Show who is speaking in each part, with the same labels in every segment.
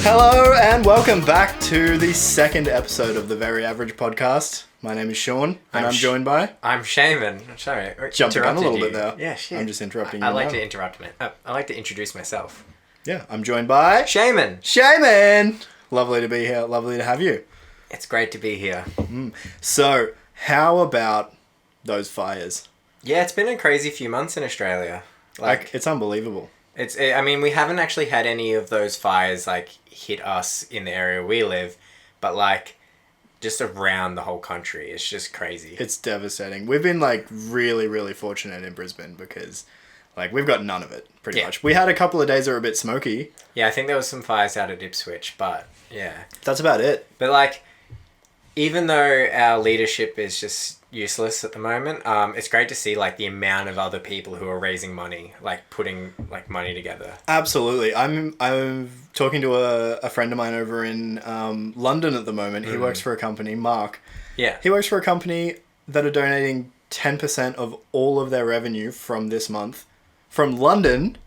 Speaker 1: Hello and welcome back to the second episode of the Very Average Podcast. My name is Sean and I'm joined by...
Speaker 2: I'm Shaman. Sorry,
Speaker 1: jumping on a little bit there.
Speaker 2: Yeah, shit.
Speaker 1: I'm just interrupting you.
Speaker 2: I like to interrupt, man. I like to introduce myself.
Speaker 1: Yeah, I'm joined by...
Speaker 2: Shaman!
Speaker 1: Shaman! Lovely to be here. Lovely to have you.
Speaker 2: It's great to be here.
Speaker 1: So, how about those fires?
Speaker 2: Yeah, it's been a crazy few months in Australia.
Speaker 1: It's unbelievable.
Speaker 2: I mean, we haven't actually had any of those fires, hit us in the area we live, but, just around the whole country. It's just crazy.
Speaker 1: It's devastating. We've been, really, really fortunate in Brisbane because, we've got none of it, pretty much. We had a couple of days that were a bit smoky.
Speaker 2: Yeah, I think there was some fires out at Ipswich, but, yeah.
Speaker 1: That's about it.
Speaker 2: But, even though our leadership is just useless at the moment, it's great to see the amount of other people who are raising money, putting money together.
Speaker 1: Absolutely. I'm talking to a friend of mine over in London at the moment. He works for a company, Mark.
Speaker 2: Yeah.
Speaker 1: He works for a company that are donating 10% of all of their revenue from this month from London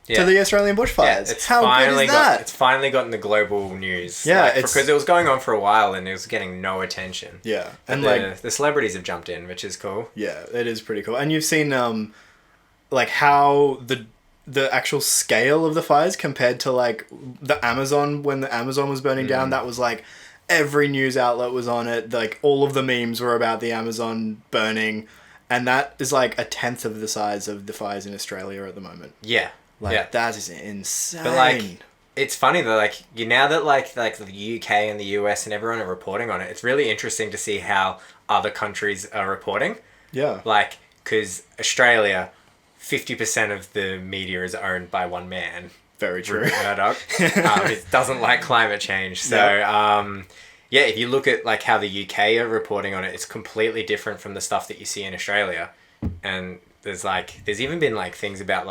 Speaker 1: to the Australian bushfires.
Speaker 2: Yeah,
Speaker 1: How good is that?
Speaker 2: It's finally gotten the global news.
Speaker 1: Yeah,
Speaker 2: because it was going on for a while and it was getting no attention.
Speaker 1: Yeah,
Speaker 2: and the celebrities have jumped in, which is cool.
Speaker 1: Yeah, it is pretty cool. And you've seen how the actual scale of the fires compared to the Amazon, when the Amazon was burning down. That was every news outlet was on it. All of the memes were about the Amazon burning, and that is a tenth of the size of the fires in Australia at the moment.
Speaker 2: Yeah.
Speaker 1: That is insane.
Speaker 2: But it's funny though, now that the UK and the US and everyone are reporting on it, it's really interesting to see how other countries are reporting.
Speaker 1: Yeah.
Speaker 2: Because Australia, 50% of the media is owned by one man.
Speaker 1: Very true.
Speaker 2: Rupert Murdoch. It doesn't like climate change. So, if you look at how the UK are reporting on it, it's completely different from the stuff that you see in Australia. And there's even been things about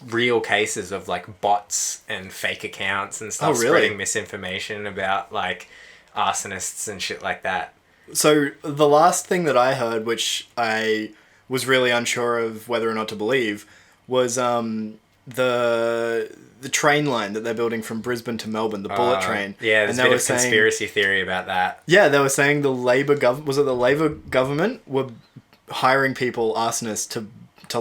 Speaker 2: real cases of bots and fake accounts and stuff spreading misinformation about arsonists and shit like that.
Speaker 1: So the last thing that I heard, which I was really unsure of whether or not to believe, was the train line that they're building from Brisbane to Melbourne, the bullet train.
Speaker 2: Yeah, there's a bit of conspiracy theory about that.
Speaker 1: Yeah, they were saying the Labor government were hiring people, arsonists, to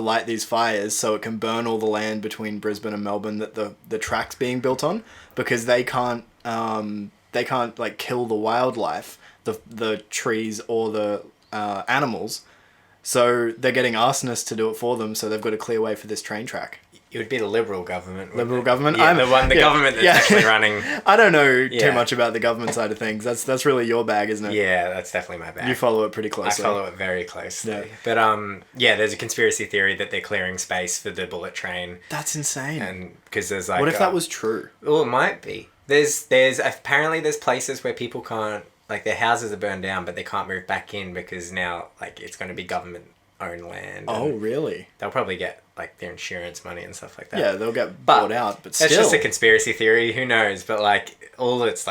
Speaker 1: light these fires so it can burn all the land between Brisbane and Melbourne that the track's being built on, because they can't kill the wildlife, the trees or the animals. So they're getting arsonists to do it for them, so they've got a clear way for this train track.
Speaker 2: It would be the Liberal government.
Speaker 1: Liberal government?
Speaker 2: Yeah, the government that's actually running.
Speaker 1: I don't know too much about the government side of things. That's really your bag, isn't it?
Speaker 2: Yeah, that's definitely my bag.
Speaker 1: You follow it pretty closely.
Speaker 2: I follow it very closely.
Speaker 1: Yeah.
Speaker 2: But there's a conspiracy theory that they're clearing space for the bullet train.
Speaker 1: That's insane.
Speaker 2: And because there's
Speaker 1: what if that was true?
Speaker 2: Well, it might be. There's apparently there's places where people can't, their houses are burned down, but they can't move back in because now it's going to be government owned land.
Speaker 1: Oh, really?
Speaker 2: They'll probably get their insurance money and stuff like that.
Speaker 1: Yeah, they'll get bought out, but still.
Speaker 2: It's just a conspiracy theory. Who knows? But all it's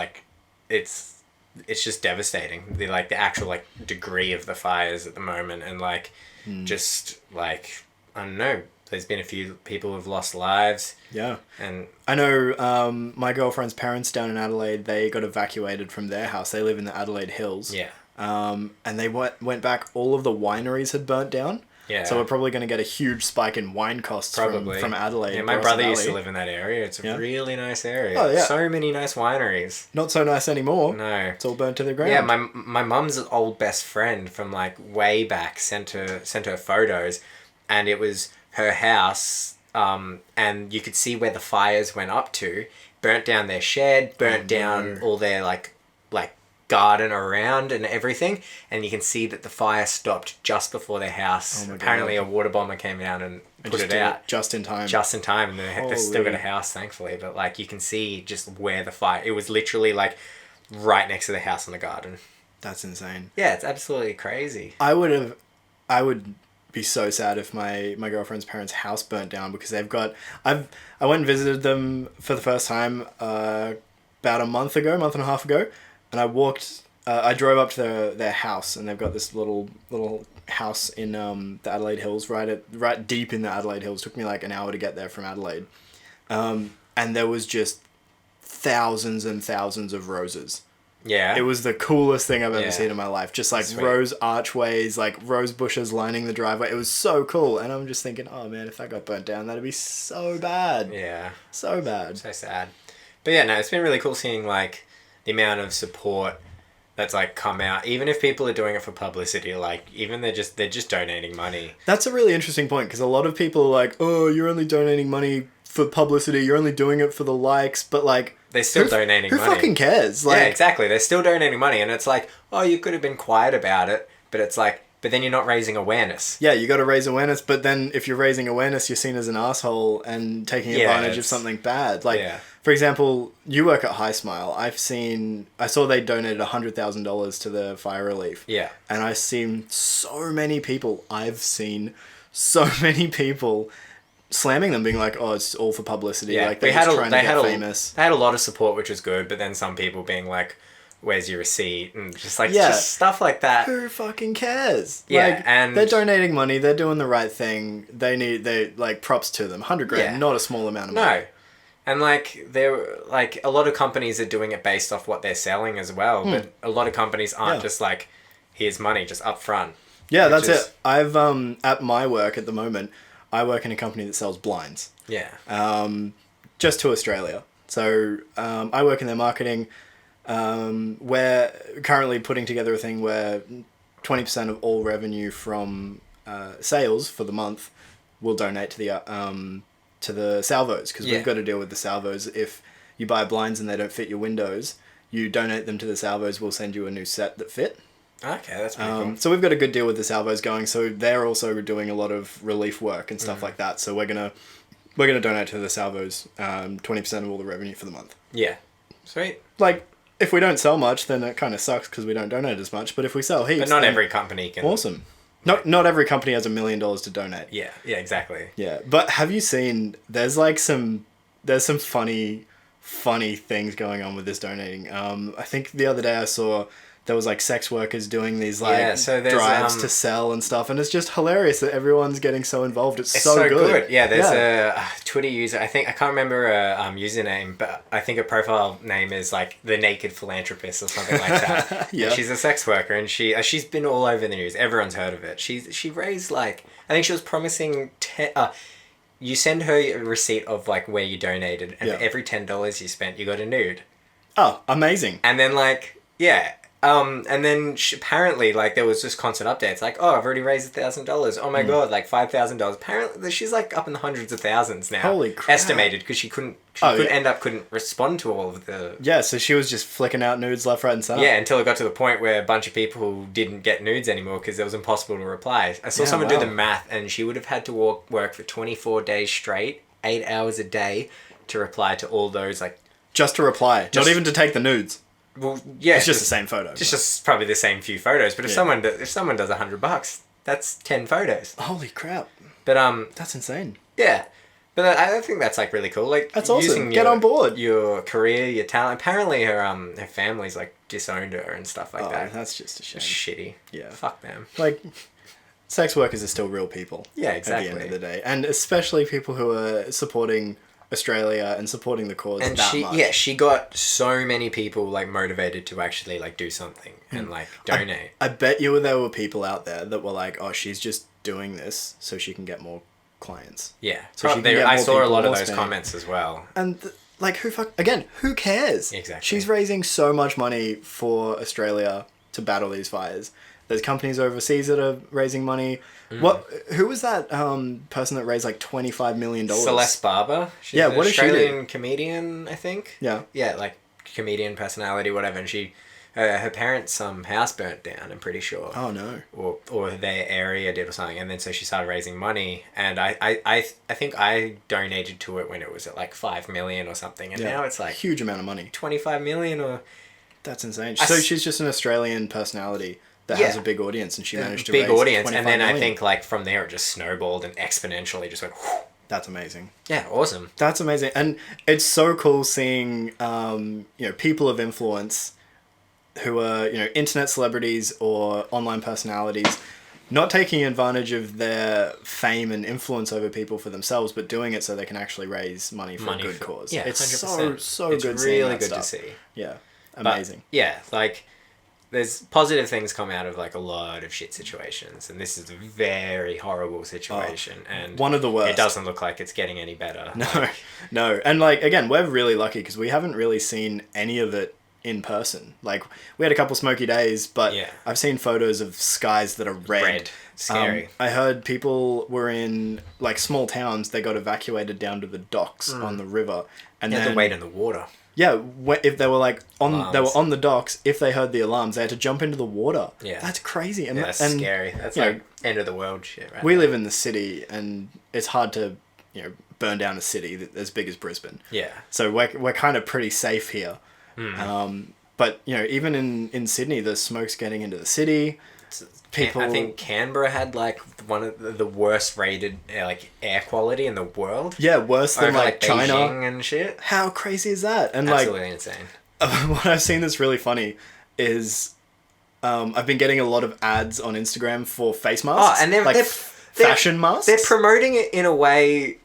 Speaker 2: it's just devastating. The the actual degree of the fires at the moment, and just I don't know. There's been a few people who've lost lives. Yeah. And
Speaker 1: I know my girlfriend's parents down in Adelaide, they got evacuated from their house. They live in the Adelaide Hills.
Speaker 2: Yeah.
Speaker 1: And they went back, all of the wineries had burnt down.
Speaker 2: Yeah.
Speaker 1: So we're probably going to get a huge spike in wine costs from Adelaide.
Speaker 2: Yeah, my brother used to live in that area. It's a really nice area.
Speaker 1: Oh, yeah.
Speaker 2: So many nice wineries.
Speaker 1: Not so nice anymore.
Speaker 2: No.
Speaker 1: It's all burnt to the ground.
Speaker 2: Yeah, my mum's old best friend from way back sent her photos, and it was her house, and you could see where the fires went up to, burnt down their shed, burnt down all their garden around and everything, and you can see that the fire stopped just before their house. Apparently a water bomber came down and put it out
Speaker 1: just in time,
Speaker 2: and they've still got a house, thankfully, but you can see just where the fire, it was literally right next to the house in the garden.
Speaker 1: That's insane.
Speaker 2: Yeah, it's absolutely crazy.
Speaker 1: I would be so sad if my girlfriend's parents' house burnt down, because I went and visited them for the first time about a month and a half ago, and I drove up to their house, and they've got this little house in the Adelaide Hills, right deep in the Adelaide Hills. Took me like an hour to get there from Adelaide, and there was just thousands and thousands of roses.
Speaker 2: Yeah.
Speaker 1: It was the coolest thing I've ever
Speaker 2: Yeah.
Speaker 1: seen in my life. Just like
Speaker 2: Sweet.
Speaker 1: rose archways, like rose bushes lining the driveway. It was so cool. And I'm just thinking, oh man, if that got burnt down, that'd be so bad.
Speaker 2: Yeah.
Speaker 1: So bad.
Speaker 2: So sad. But yeah, no, it's been really cool seeing like the amount of support that's like come out. Even if people are doing it for publicity, like even they're just donating money.
Speaker 1: That's a really interesting point because a lot of people are like, oh, you're only donating money for publicity. You're only doing it for the likes. But like,
Speaker 2: They're still donating
Speaker 1: who
Speaker 2: money.
Speaker 1: Who fucking cares? Like,
Speaker 2: yeah, exactly. They're still donating money, and it's like, oh, you could have been quiet about it, but it's like, but then you're not raising awareness.
Speaker 1: Yeah, you got to raise awareness, but then if you're raising awareness, you're seen as an asshole and taking advantage of something bad. Like, for example, you work at High Smile. I saw they donated $100,000 to the fire relief.
Speaker 2: Yeah.
Speaker 1: And I've seen so many people slamming them, being like, "Oh, it's all for publicity."
Speaker 2: Yeah,
Speaker 1: like they're just trying to get famous.
Speaker 2: They had a lot of support, which was good, but then some people being like, "Where's your receipt?" and just stuff like that.
Speaker 1: Who fucking cares?
Speaker 2: Yeah,
Speaker 1: like,
Speaker 2: and
Speaker 1: they're donating money. They're doing the right thing. They like props to them. $100,000, not a small amount of money.
Speaker 2: No, and like there, like a lot of companies are doing it based off what they're selling as well, but a lot of companies aren't just like, "Here's money, just up front."
Speaker 1: Yeah, that's it. I've at my work at the moment. I work in a company that sells blinds.
Speaker 2: Yeah.
Speaker 1: Just to Australia. So I work in their marketing. We're currently putting together a thing where 20% of all revenue from sales for the month will donate to the salvos, because we've got to deal with the salvos. If you buy blinds and they don't fit your windows, you donate them to the salvos. We'll send you a new set that fit.
Speaker 2: Okay, that's pretty cool.
Speaker 1: So we've got a good deal with the salvos going. So they're also doing a lot of relief work and stuff like that. So we're gonna donate to the salvos 20% of all the revenue for the month.
Speaker 2: Yeah, sweet.
Speaker 1: Like, if we don't sell much, then it kind of sucks because we don't donate as much. But if we sell heaps,
Speaker 2: but not every company can.
Speaker 1: Awesome. Not every company has $1 million to donate.
Speaker 2: Yeah, exactly.
Speaker 1: Yeah, but have you seen? There's some funny things going on with this donating. I think the other day I saw there was like sex workers doing these like drives to sell and stuff, and it's just hilarious that everyone's getting so involved. It's so good.
Speaker 2: Yeah, there's a Twitter user. I can't remember a username, but I think a profile name is like the Naked Philanthropist or something like that. Yeah, she's a sex worker, and she's been all over the news. Everyone's heard of it. She raised like, I think she was promising you send her a receipt of like where you donated, and for every $10 you spent, you got a nude.
Speaker 1: Oh, amazing!
Speaker 2: And then like and then apparently, like, there was just constant updates, like, oh, I've already raised $1,000. Oh my god, like $5,000. Apparently, she's like up in the hundreds of thousands now.
Speaker 1: Holy crap!
Speaker 2: Estimated, because she couldn't respond to all of the.
Speaker 1: Yeah, so she was just flicking out nudes left, right, and center.
Speaker 2: Yeah, until it got to the point where a bunch of people didn't get nudes anymore because it was impossible to reply. I saw someone do the math, and she would have had to work for 24 days straight, 8 hours a day, to reply to all those like.
Speaker 1: Just to reply, not even to take the nudes.
Speaker 2: Well, yeah,
Speaker 1: it's just the same photo.
Speaker 2: It's just probably the same few photos. But if someone does $100, that's 10 photos.
Speaker 1: Holy crap!
Speaker 2: But
Speaker 1: that's insane.
Speaker 2: Yeah, but I think that's like really cool. Like,
Speaker 1: that's awesome. Get on board.
Speaker 2: Your career, your talent. Apparently, her family's like disowned her and stuff like that.
Speaker 1: That's just a shame.
Speaker 2: It's shitty.
Speaker 1: Yeah.
Speaker 2: Fuck them.
Speaker 1: Like, sex workers are still real people.
Speaker 2: Yeah, exactly.
Speaker 1: At the end of the day, and especially people who are supporting Australia and supporting the cause
Speaker 2: and
Speaker 1: much.
Speaker 2: She got so many people like motivated to actually like do something and like donate.
Speaker 1: I bet you there were people out there that were like, oh, she's just doing this so she can get more clients.
Speaker 2: Yeah,
Speaker 1: so
Speaker 2: I saw a lot of those comments as well.
Speaker 1: And like, who cares?
Speaker 2: Exactly.
Speaker 1: She's raising so much money for Australia to battle these fires. There's companies overseas that are raising money. Who was that person that raised like $25 million?
Speaker 2: Celeste Barber. She's an Australian comedian, I think.
Speaker 1: Yeah.
Speaker 2: Yeah, like comedian personality, whatever. And she, her parents' house burnt down, I'm pretty sure.
Speaker 1: Oh no.
Speaker 2: Or their area did or something, and then so she started raising money, and I think I donated to it when it was at like 5 million or something, and now it's like
Speaker 1: huge amount of money.
Speaker 2: 25 million or.
Speaker 1: That's insane. So she's just an Australian personality that has a big audience, and she managed to raise
Speaker 2: audience, and then
Speaker 1: million.
Speaker 2: I think like from there it just snowballed and exponentially just went. Whoosh.
Speaker 1: That's amazing.
Speaker 2: Yeah, awesome.
Speaker 1: That's amazing, and it's so cool seeing people of influence who are internet celebrities or online personalities not taking advantage of their fame and influence over people for themselves, but doing it so they can actually raise money for a good cause.
Speaker 2: Yeah,
Speaker 1: it's
Speaker 2: 100%.
Speaker 1: so
Speaker 2: it's
Speaker 1: good.
Speaker 2: Really good
Speaker 1: stuff.
Speaker 2: to see.
Speaker 1: Yeah, amazing.
Speaker 2: But, yeah, like there's positive things come out of like a lot of shit situations, and this is a very horrible situation, and
Speaker 1: one of the worst.
Speaker 2: It doesn't look like it's getting any better.
Speaker 1: No, and like again, we're really lucky because we haven't really seen any of it in person. Like we had a couple smoky days, but I've seen photos of skies that are red.
Speaker 2: Scary.
Speaker 1: I heard people were in like small towns. They got evacuated down to the docks on the river, and
Speaker 2: they had
Speaker 1: then
Speaker 2: to wait in the water.
Speaker 1: Yeah, if they were like
Speaker 2: Alarms.
Speaker 1: they were on the docks. If they heard the alarms, they had to jump into the water.
Speaker 2: Yeah,
Speaker 1: that's crazy. And
Speaker 2: that's scary. That's like end of the world shit. Right.
Speaker 1: We live in the city, and it's hard to burn down a city as big as Brisbane.
Speaker 2: Yeah.
Speaker 1: So we're kind of pretty safe here. But even in Sydney, the smoke's getting into the city. People,
Speaker 2: I think Canberra had like one of the worst rated like air quality in the world.
Speaker 1: Yeah, worse than like China
Speaker 2: Beijing and shit.
Speaker 1: How crazy is that? And
Speaker 2: absolutely insane.
Speaker 1: What I've seen that's really funny is I've been getting a lot of ads on Instagram for face masks.
Speaker 2: Oh, and they're
Speaker 1: fashion masks.
Speaker 2: They're promoting it in a way,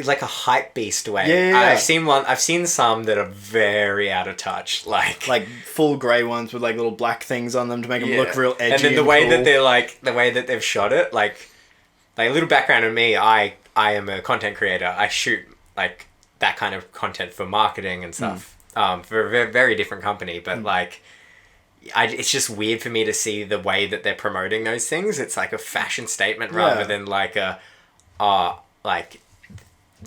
Speaker 2: like a hype beast way.
Speaker 1: Yeah.
Speaker 2: I've seen some that are very out of touch, like
Speaker 1: full grey ones with like little black things on them to make them look real edgy.
Speaker 2: And then the way that they're the way that they've shot it, like a little background on me. I am a content creator. I shoot like that kind of content for marketing and stuff. For a very, very different company, but it's just weird for me to see the way that they're promoting those things. It's like a fashion statement rather than like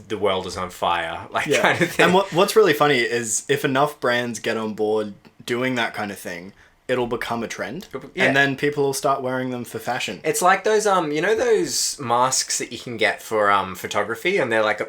Speaker 2: the world is on fire, kind of thing.
Speaker 1: And what's really funny is if enough brands get on board doing that kind of thing, it'll become a trend, and then people will start wearing them for fashion.
Speaker 2: It's like those those masks that you can get for photography, and they're like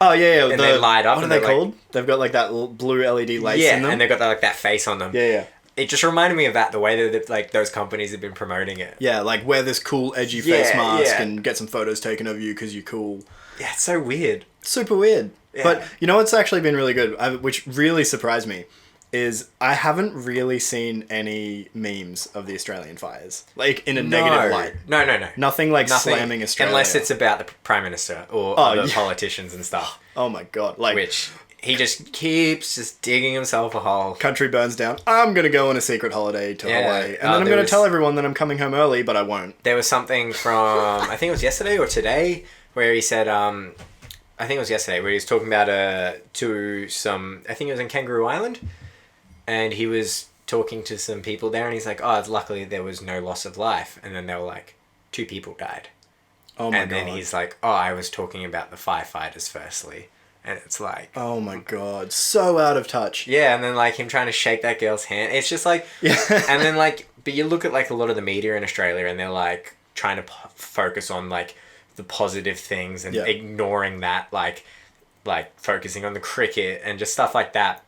Speaker 1: oh yeah,
Speaker 2: and they light up.
Speaker 1: What are they called? They've got like that little blue LED lights in them.
Speaker 2: And they've got that face on them.
Speaker 1: Yeah.
Speaker 2: It just reminded me of that, the way that like those companies have been promoting it.
Speaker 1: Yeah, like wear this cool edgy face mask and get some photos taken of you because you're cool.
Speaker 2: Yeah, it's so weird.
Speaker 1: Super weird.
Speaker 2: Yeah.
Speaker 1: But what's actually been really good, which really surprised me, is I haven't really seen any memes of the Australian fires. Like, in a negative light.
Speaker 2: No.
Speaker 1: Nothing slamming Australia.
Speaker 2: Unless it's about the Prime Minister or other politicians and stuff.
Speaker 1: Oh my God.
Speaker 2: Which he just keeps digging himself a hole.
Speaker 1: Country burns down. I'm going to go on a secret holiday to Hawaii. And then I'm going to tell everyone that I'm coming home early, but I won't.
Speaker 2: There was something from, I think it was yesterday or today, where he said, I think it was yesterday, where he was talking about to some, I think it was in Kangaroo Island, and he was talking to some people there, and he's like, oh, luckily there was no loss of life. And then they were like, 2 people died.
Speaker 1: Oh my God.
Speaker 2: And then he's like, oh, I was talking about the firefighters firstly. And it's like...
Speaker 1: Oh my God. So out of touch.
Speaker 2: Yeah, and then like him trying to shake that girl's hand. It's just like...
Speaker 1: Yeah.
Speaker 2: And then like... But you look at like a lot of the media in Australia, and they're like trying to focus on like the positive things and ignoring that, like focusing on the cricket and just stuff like that.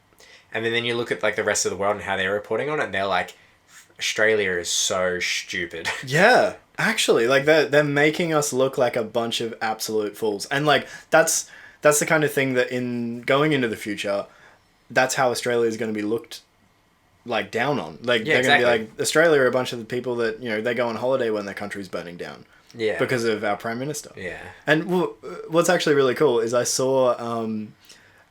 Speaker 2: And then you look at like the rest of the world and how they're reporting on it, and they're like, Australia is so stupid.
Speaker 1: Yeah, actually, like they're making us look like a bunch of absolute fools. And like that's the kind of thing that in going into the future, that's how Australia is going to be looked like down on. Like they're going to be like, Australia are a bunch of the people that, they go on holiday when their country's burning down.
Speaker 2: Yeah.
Speaker 1: Because of our Prime Minister.
Speaker 2: Yeah.
Speaker 1: And what's actually really cool is I saw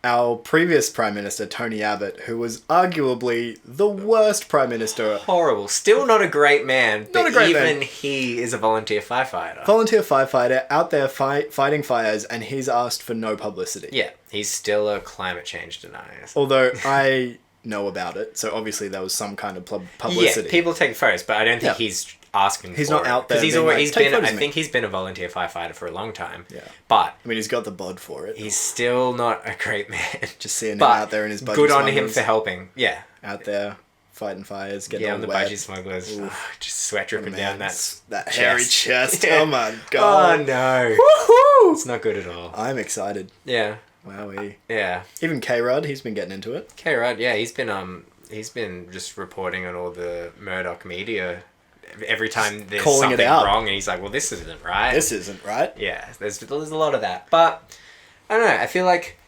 Speaker 1: our previous Prime Minister, Tony Abbott, who was arguably the worst Prime Minister.
Speaker 2: Horrible. Still not a great man, but
Speaker 1: man.
Speaker 2: He is a volunteer firefighter.
Speaker 1: Volunteer firefighter out there fighting fires, and he's asked for no publicity.
Speaker 2: Yeah, he's still a climate change denier.
Speaker 1: Although I know about it, so obviously there was some kind of publicity.
Speaker 2: Yeah, people take photos, but I don't think he's asking
Speaker 1: he's
Speaker 2: for
Speaker 1: not
Speaker 2: it.
Speaker 1: out there.
Speaker 2: Because I think he's been a volunteer firefighter for a long time.
Speaker 1: Yeah.
Speaker 2: But
Speaker 1: I mean, he's got the bod for it.
Speaker 2: He's still not a great man.
Speaker 1: Just seeing him out there in his budgie
Speaker 2: good on
Speaker 1: smugglers,
Speaker 2: him for helping. Yeah.
Speaker 1: Out there fighting fires, getting all
Speaker 2: on the
Speaker 1: wet.
Speaker 2: budgie smugglers. Just sweat dripping down that
Speaker 1: hairy chest. Oh my God.
Speaker 2: Oh no.
Speaker 1: Woohoo!
Speaker 2: It's not good at all.
Speaker 1: I'm excited.
Speaker 2: Yeah.
Speaker 1: Wowee.
Speaker 2: Yeah.
Speaker 1: Even K-Rudd, he's been getting into it.
Speaker 2: K-Rudd, yeah, he's been just reporting on all the Murdoch media every time there's
Speaker 1: calling
Speaker 2: something
Speaker 1: it out.
Speaker 2: wrong, and he's like, well, this isn't right.
Speaker 1: This isn't right.
Speaker 2: Yeah, there's a lot of that. But, I don't know, I feel like,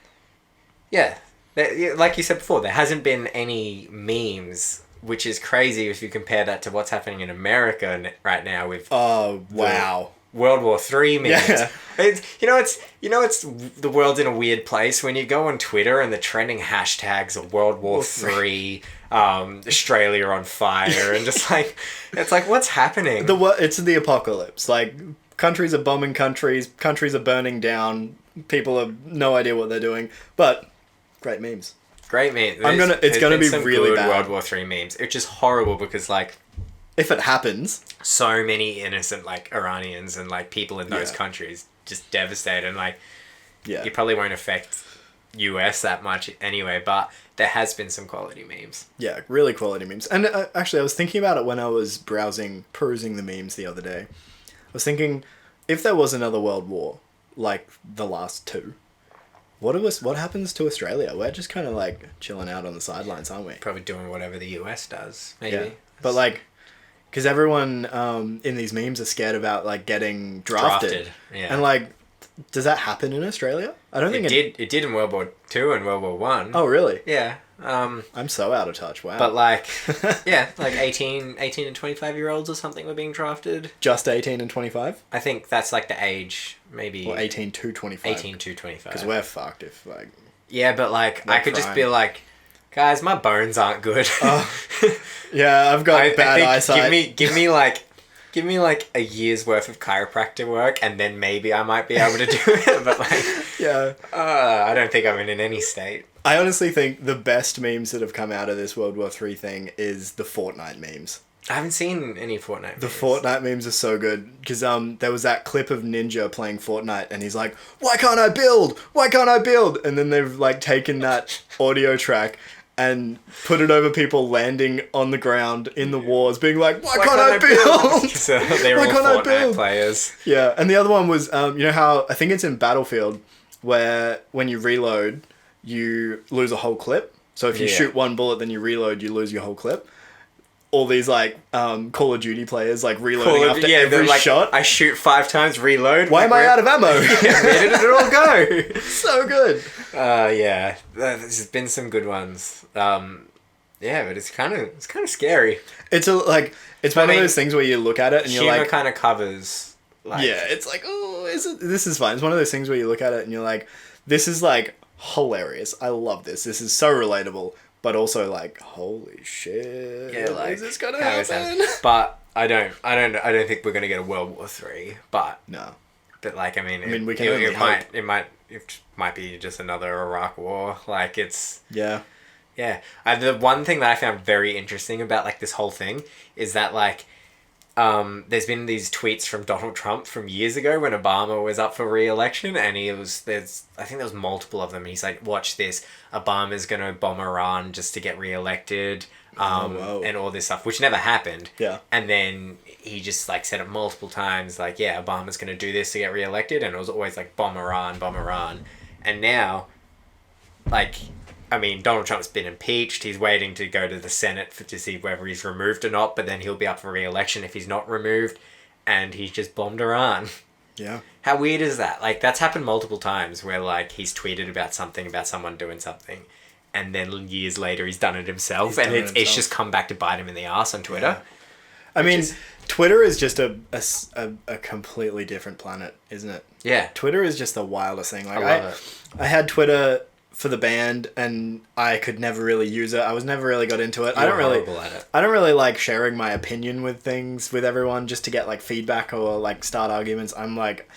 Speaker 2: like you said before, there hasn't been any memes which is crazy if you compare that to what's happening in America right now with
Speaker 1: Oh, wow.
Speaker 2: World War III memes.
Speaker 1: Yeah.
Speaker 2: It's the world's in a weird place when you go on Twitter and the trending hashtags are World War III, Australia on fire, and just like it's like what's happening?
Speaker 1: It's the apocalypse. Like, countries are bombing countries are burning down, people have no idea what they're doing, but great memes.
Speaker 2: Great memes.
Speaker 1: It's gonna be really
Speaker 2: good
Speaker 1: bad.
Speaker 2: World War III memes, which is horrible because like
Speaker 1: if it happens,
Speaker 2: so many innocent like Iranians and like people in those
Speaker 1: Yeah.
Speaker 2: countries just devastated, and like
Speaker 1: yeah.
Speaker 2: it probably won't affect US that much anyway, but there has been some quality memes.
Speaker 1: Yeah, really quality memes. And actually, I was thinking about it when I was perusing the memes the other day. I was thinking, if there was another world war, like the last two, what happens to Australia? We're just kind of like chilling out on the sidelines, aren't we?
Speaker 2: Probably doing whatever the US does, maybe.
Speaker 1: Yeah. But like, because everyone in these memes are scared about like getting drafted.
Speaker 2: Yeah.
Speaker 1: And like, does that happen in Australia? I don't think
Speaker 2: It did in World War II and World War One.
Speaker 1: Oh, really?
Speaker 2: Yeah.
Speaker 1: I'm so out of touch. Wow.
Speaker 2: But like, yeah, like 18 and 25-year-olds or something were being drafted.
Speaker 1: Just 18 and 25?
Speaker 2: I think that's like the age, maybe.
Speaker 1: Or 18 to 25?
Speaker 2: 18 to 25.
Speaker 1: Because we're fucked if like...
Speaker 2: Yeah, but like, I could just be like, guys, my bones aren't good.
Speaker 1: Yeah, I've got bad eyesight.
Speaker 2: Give me like a year's worth of chiropractor work, and then maybe I might be able to do it. But like,
Speaker 1: Yeah.
Speaker 2: I don't think I'm in any state.
Speaker 1: I honestly think the best memes that have come out of this World War III thing is the Fortnite memes.
Speaker 2: I haven't seen any Fortnite.
Speaker 1: The Fortnite memes are so good because there was that clip of Ninja playing Fortnite and he's like, "Why can't I build? Why can't I build?" And then they've like taken that audio track and put it over people landing on the ground in the wars, being like, "Why can't I build?"
Speaker 2: So they're
Speaker 1: Why
Speaker 2: all
Speaker 1: can't I
Speaker 2: Fortnite
Speaker 1: build?
Speaker 2: players.
Speaker 1: Yeah, and the other one was, you know how I think it's in Battlefield where when you reload, you lose a whole clip. So if you shoot one bullet, then you reload, you lose your whole clip. All these like Call of Duty players like reloading after every shot.
Speaker 2: I shoot 5 times, reload.
Speaker 1: Why am I out of ammo?
Speaker 2: Where did it all go?
Speaker 1: So good.
Speaker 2: Yeah, there's been some good ones. Yeah, but it's kind of scary.
Speaker 1: It's one of those things where you look at it and you're
Speaker 2: humor
Speaker 1: like,
Speaker 2: kind of covers. Like,
Speaker 1: yeah, it's like, oh, this is fine. It's one of those things where you look at it and you're like, this is like hilarious. I love this. This is so relatable. But also like, holy shit!
Speaker 2: Yeah, like,
Speaker 1: is this gonna happen?
Speaker 2: But I don't think we're gonna get a World War III. But
Speaker 1: No.
Speaker 2: But like, I mean,
Speaker 1: we can only hope.
Speaker 2: It might be just another Iraq war. Like it's
Speaker 1: Yeah.
Speaker 2: yeah. The one thing that I found very interesting about like this whole thing is that like, there's been these tweets from Donald Trump from years ago when Obama was up for re-election, and I think there was multiple of them. He's like, watch this, Obama's gonna bomb Iran just to get re-elected, and all this stuff, which never happened.
Speaker 1: Yeah.
Speaker 2: And then he just like said it multiple times, like, yeah, Obama's gonna do this to get re-elected, and it was always like bomb Iran. And now, like, I mean, Donald Trump's been impeached. He's waiting to go to the Senate to see whether he's removed or not, but then he'll be up for re-election if he's not removed, and he's just bombed Iran.
Speaker 1: Yeah.
Speaker 2: How weird is that? Like, that's happened multiple times where, like, he's tweeted about something, about someone doing something, and then years later he's done it himself, and it's just come back to bite him in the ass on Twitter.
Speaker 1: Yeah. I mean, Twitter is just a completely different planet, isn't it?
Speaker 2: Yeah.
Speaker 1: Twitter is just the wildest thing. Like,
Speaker 2: I love it.
Speaker 1: I had Twitter for the band and I could never really use it. I was never really got into it.
Speaker 2: You're horrible at it.
Speaker 1: I don't really like sharing my opinion with things with everyone just to get like feedback or like start arguments. I'm like,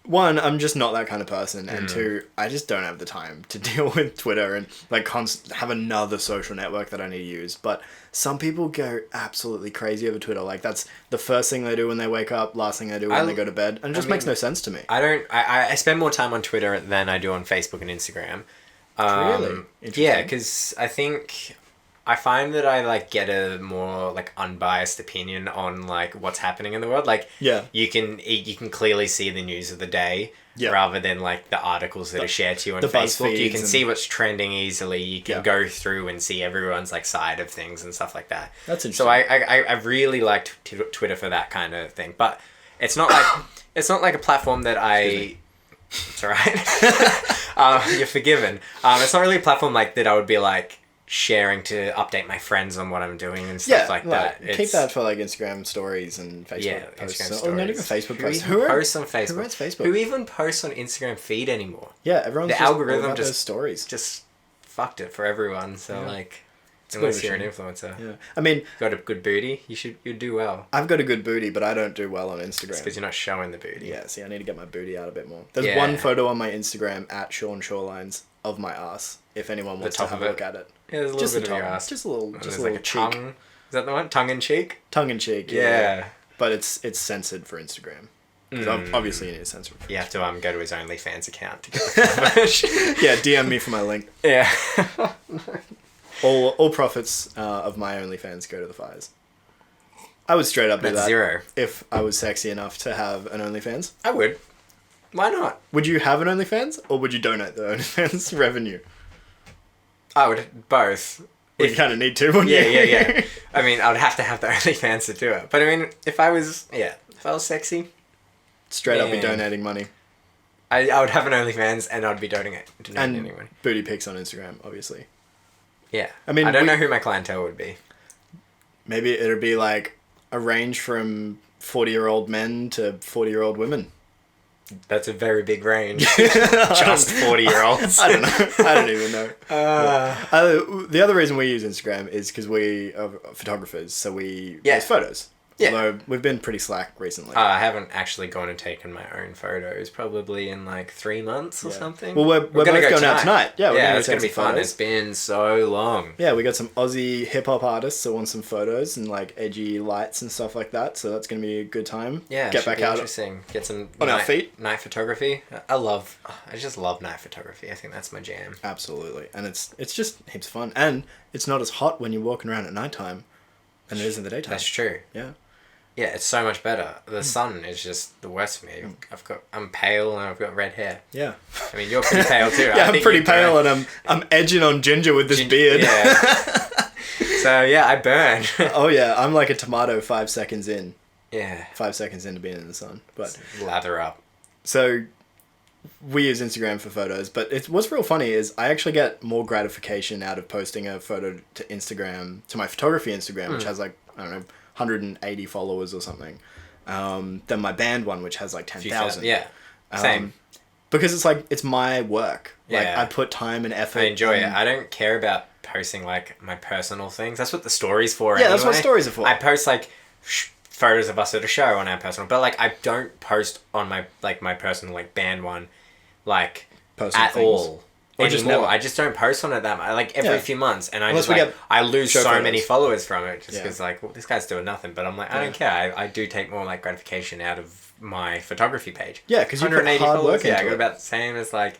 Speaker 1: one, I'm just not that kind of person, and two, I just don't have the time to deal with Twitter and like have another social network that I need to use. But some people go absolutely crazy over Twitter. Like that's the first thing they do when they wake up, last thing they do when they go to bed, and it just makes no sense to me.
Speaker 2: I spend more time on Twitter than I do on Facebook and Instagram.
Speaker 1: Really? Interesting.
Speaker 2: Yeah, because I find that I like get a more like unbiased opinion on like what's happening in the world. Like,
Speaker 1: yeah,
Speaker 2: you can clearly see the news of the day, rather than like the articles that are shared to you on Facebook. You can see what's trending easily. You can go through and see everyone's like side of things and stuff like that.
Speaker 1: That's interesting.
Speaker 2: So I really liked Twitter for that kind of thing, but it's not like a platform that I. It's alright. You're forgiven. It's not really a platform like that I would be like, sharing to update my friends on what I'm doing and stuff like that.
Speaker 1: Keep that for like Instagram stories and Facebook posts.
Speaker 2: Instagram stories.
Speaker 1: Or not even Facebook posts.
Speaker 2: Who posts on Facebook?
Speaker 1: Who writes Facebook?
Speaker 2: Who even posts on Instagram feed anymore?
Speaker 1: Yeah, everyone's
Speaker 2: the
Speaker 1: just
Speaker 2: algorithm
Speaker 1: just stories.
Speaker 2: Just fucked it for everyone. So like,
Speaker 1: it's
Speaker 2: unless you're an influencer,
Speaker 1: yeah. I mean,
Speaker 2: got a good booty, you'd do well.
Speaker 1: I've got a good booty, but I don't do well on Instagram.
Speaker 2: Because you're not showing the booty.
Speaker 1: Yeah, see, I need to get my booty out a bit more. There's one photo on my Instagram at Sean Shorelines of my ass. If anyone wants to have a look at it.
Speaker 2: Yeah, there's a little bit of your ass.
Speaker 1: Just a little
Speaker 2: like a
Speaker 1: cheek.
Speaker 2: tongue. Is that the one? Tongue in cheek?
Speaker 1: Tongue in cheek,
Speaker 2: yeah.
Speaker 1: But it's censored for Instagram. Because obviously you need to censor it.
Speaker 2: You have to go to his OnlyFans account to get the coverage.
Speaker 1: Yeah, DM me for my link.
Speaker 2: Yeah.
Speaker 1: All profits of my OnlyFans go to the fires. I would straight up do that.
Speaker 2: Zero.
Speaker 1: If I was sexy enough to have an OnlyFans.
Speaker 2: I would. Why not?
Speaker 1: Would you have an OnlyFans? Or would you donate the OnlyFans revenue?
Speaker 2: I would both.
Speaker 1: You kind of need to, wouldn't you?
Speaker 2: Yeah. I mean, I would have to have the OnlyFans to do it. But I mean, if I was sexy...
Speaker 1: Straight up be donating money.
Speaker 2: I would have an OnlyFans and I'd be donating anyway.
Speaker 1: Booty pics on Instagram, obviously.
Speaker 2: Yeah.
Speaker 1: I mean,
Speaker 2: I don't know who my clientele would be.
Speaker 1: Maybe it'd be like a range from 40-year-old men to 40-year-old women.
Speaker 2: That's a very big range. Just 40-year-olds.
Speaker 1: I don't know. I don't even know. The other reason we use Instagram is because we are photographers, so we post photos. Yeah. Although we've been pretty slack recently.
Speaker 2: I haven't actually gone and taken my own photos probably in like 3 months or something.
Speaker 1: Well, we're both going out tonight. Yeah,
Speaker 2: it's going to be fun. It's been so long.
Speaker 1: Yeah, we got some Aussie hip-hop artists that want some photos and like edgy lights and stuff like that. So that's going to be a good time.
Speaker 2: Yeah,
Speaker 1: get back out.
Speaker 2: Interesting. Get some
Speaker 1: on our feet.
Speaker 2: Night photography. I just love night photography. I think that's my jam.
Speaker 1: Absolutely. And it's just heaps of fun. And it's not as hot when you're walking around at nighttime than it is in the daytime.
Speaker 2: That's true.
Speaker 1: Yeah.
Speaker 2: Yeah, it's so much better. The sun is just the worst for me. I'm pale and I've got red hair.
Speaker 1: Yeah.
Speaker 2: I mean, you're pretty pale too.
Speaker 1: Yeah, I'm pretty pale and I'm edging on ginger with this beard.
Speaker 2: Yeah. So yeah, I burn.
Speaker 1: Oh yeah, I'm like a tomato 5 seconds in.
Speaker 2: Yeah.
Speaker 1: 5 seconds into being in the sun. But
Speaker 2: lather up.
Speaker 1: So we use Instagram for photos, but what's real funny is I actually get more gratification out of posting a photo to Instagram, to my photography Instagram, which has like, I don't know, 180 followers or something, than my band one, which has like 10,000.
Speaker 2: Yeah, same.
Speaker 1: Because it's like, it's my work. Like, I put time and effort.
Speaker 2: I enjoy it. I don't care about posting like my personal things. That's what the story's for.
Speaker 1: Yeah, that's what stories are for.
Speaker 2: I post like photos of us at a show on our personal, but like I don't post on my personal like band one, like
Speaker 1: personal
Speaker 2: at
Speaker 1: things.
Speaker 2: All.
Speaker 1: Or
Speaker 2: anymore.
Speaker 1: just never.
Speaker 2: I just don't post on it that much. Like every few months, and I lose so
Speaker 1: photos.
Speaker 2: many followers from it just because like this guy's doing nothing. But I'm like, I don't care. I do take more like gratification out of my photography page.
Speaker 1: Yeah, because you put hard work into it.
Speaker 2: I got about the same as like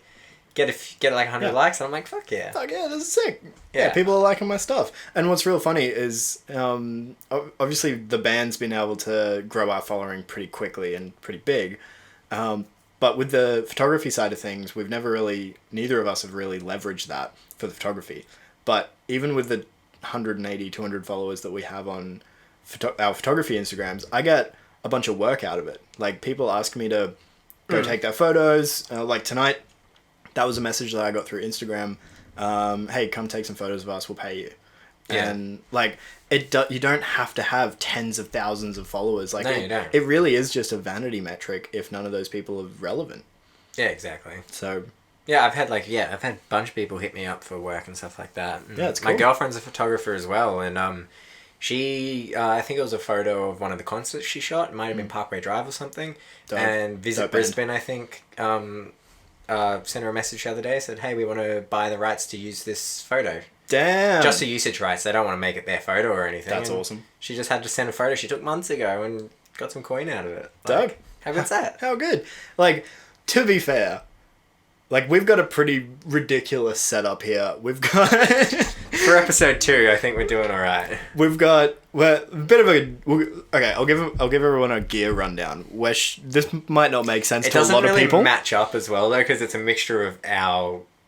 Speaker 2: get like 100 likes, and I'm like, fuck yeah.
Speaker 1: Fuck yeah, this is sick. Yeah, people are liking my stuff. And what's real funny is, obviously the band's been able to grow our following pretty quickly and pretty big. But with the photography side of things, neither of us have really leveraged that for the photography. But even with the 180, 200 followers that we have on our photography Instagrams, I get a bunch of work out of it. Like, people ask me to go take their photos. Like tonight, that was a message that I got through Instagram. Hey, come take some photos of us, we'll pay you. Yeah. And like you don't have to have tens of thousands of followers. Like,
Speaker 2: no, you don't.
Speaker 1: It really is just a vanity metric if none of those people are relevant.
Speaker 2: Yeah, exactly.
Speaker 1: So
Speaker 2: yeah, I've had a bunch of people hit me up for work and stuff like that. And
Speaker 1: yeah, it's cool.
Speaker 2: My girlfriend's a photographer as well, and she I think it was a photo of one of the concerts she shot. It might have been Parkway Drive or something. And Visit Brisbane, I think, sent her a message the other day, said, hey, we want to buy the rights to use this photo.
Speaker 1: Damn.
Speaker 2: Just the usage rights. They don't want to make it their photo or anything.
Speaker 1: That's awesome.
Speaker 2: She just had to send a photo she took months ago and got some coin out of it.
Speaker 1: Doug.
Speaker 2: How good's that?
Speaker 1: How good. Like, to be fair, like, we've got a pretty ridiculous setup here. We've got...
Speaker 2: For episode 2, I think we're doing all right.
Speaker 1: We've got... Well, a bit of a... Okay, I'll give everyone a gear rundown. This might not make sense to a lot of people.
Speaker 2: It doesn't really match up as well, though, because it's a mixture of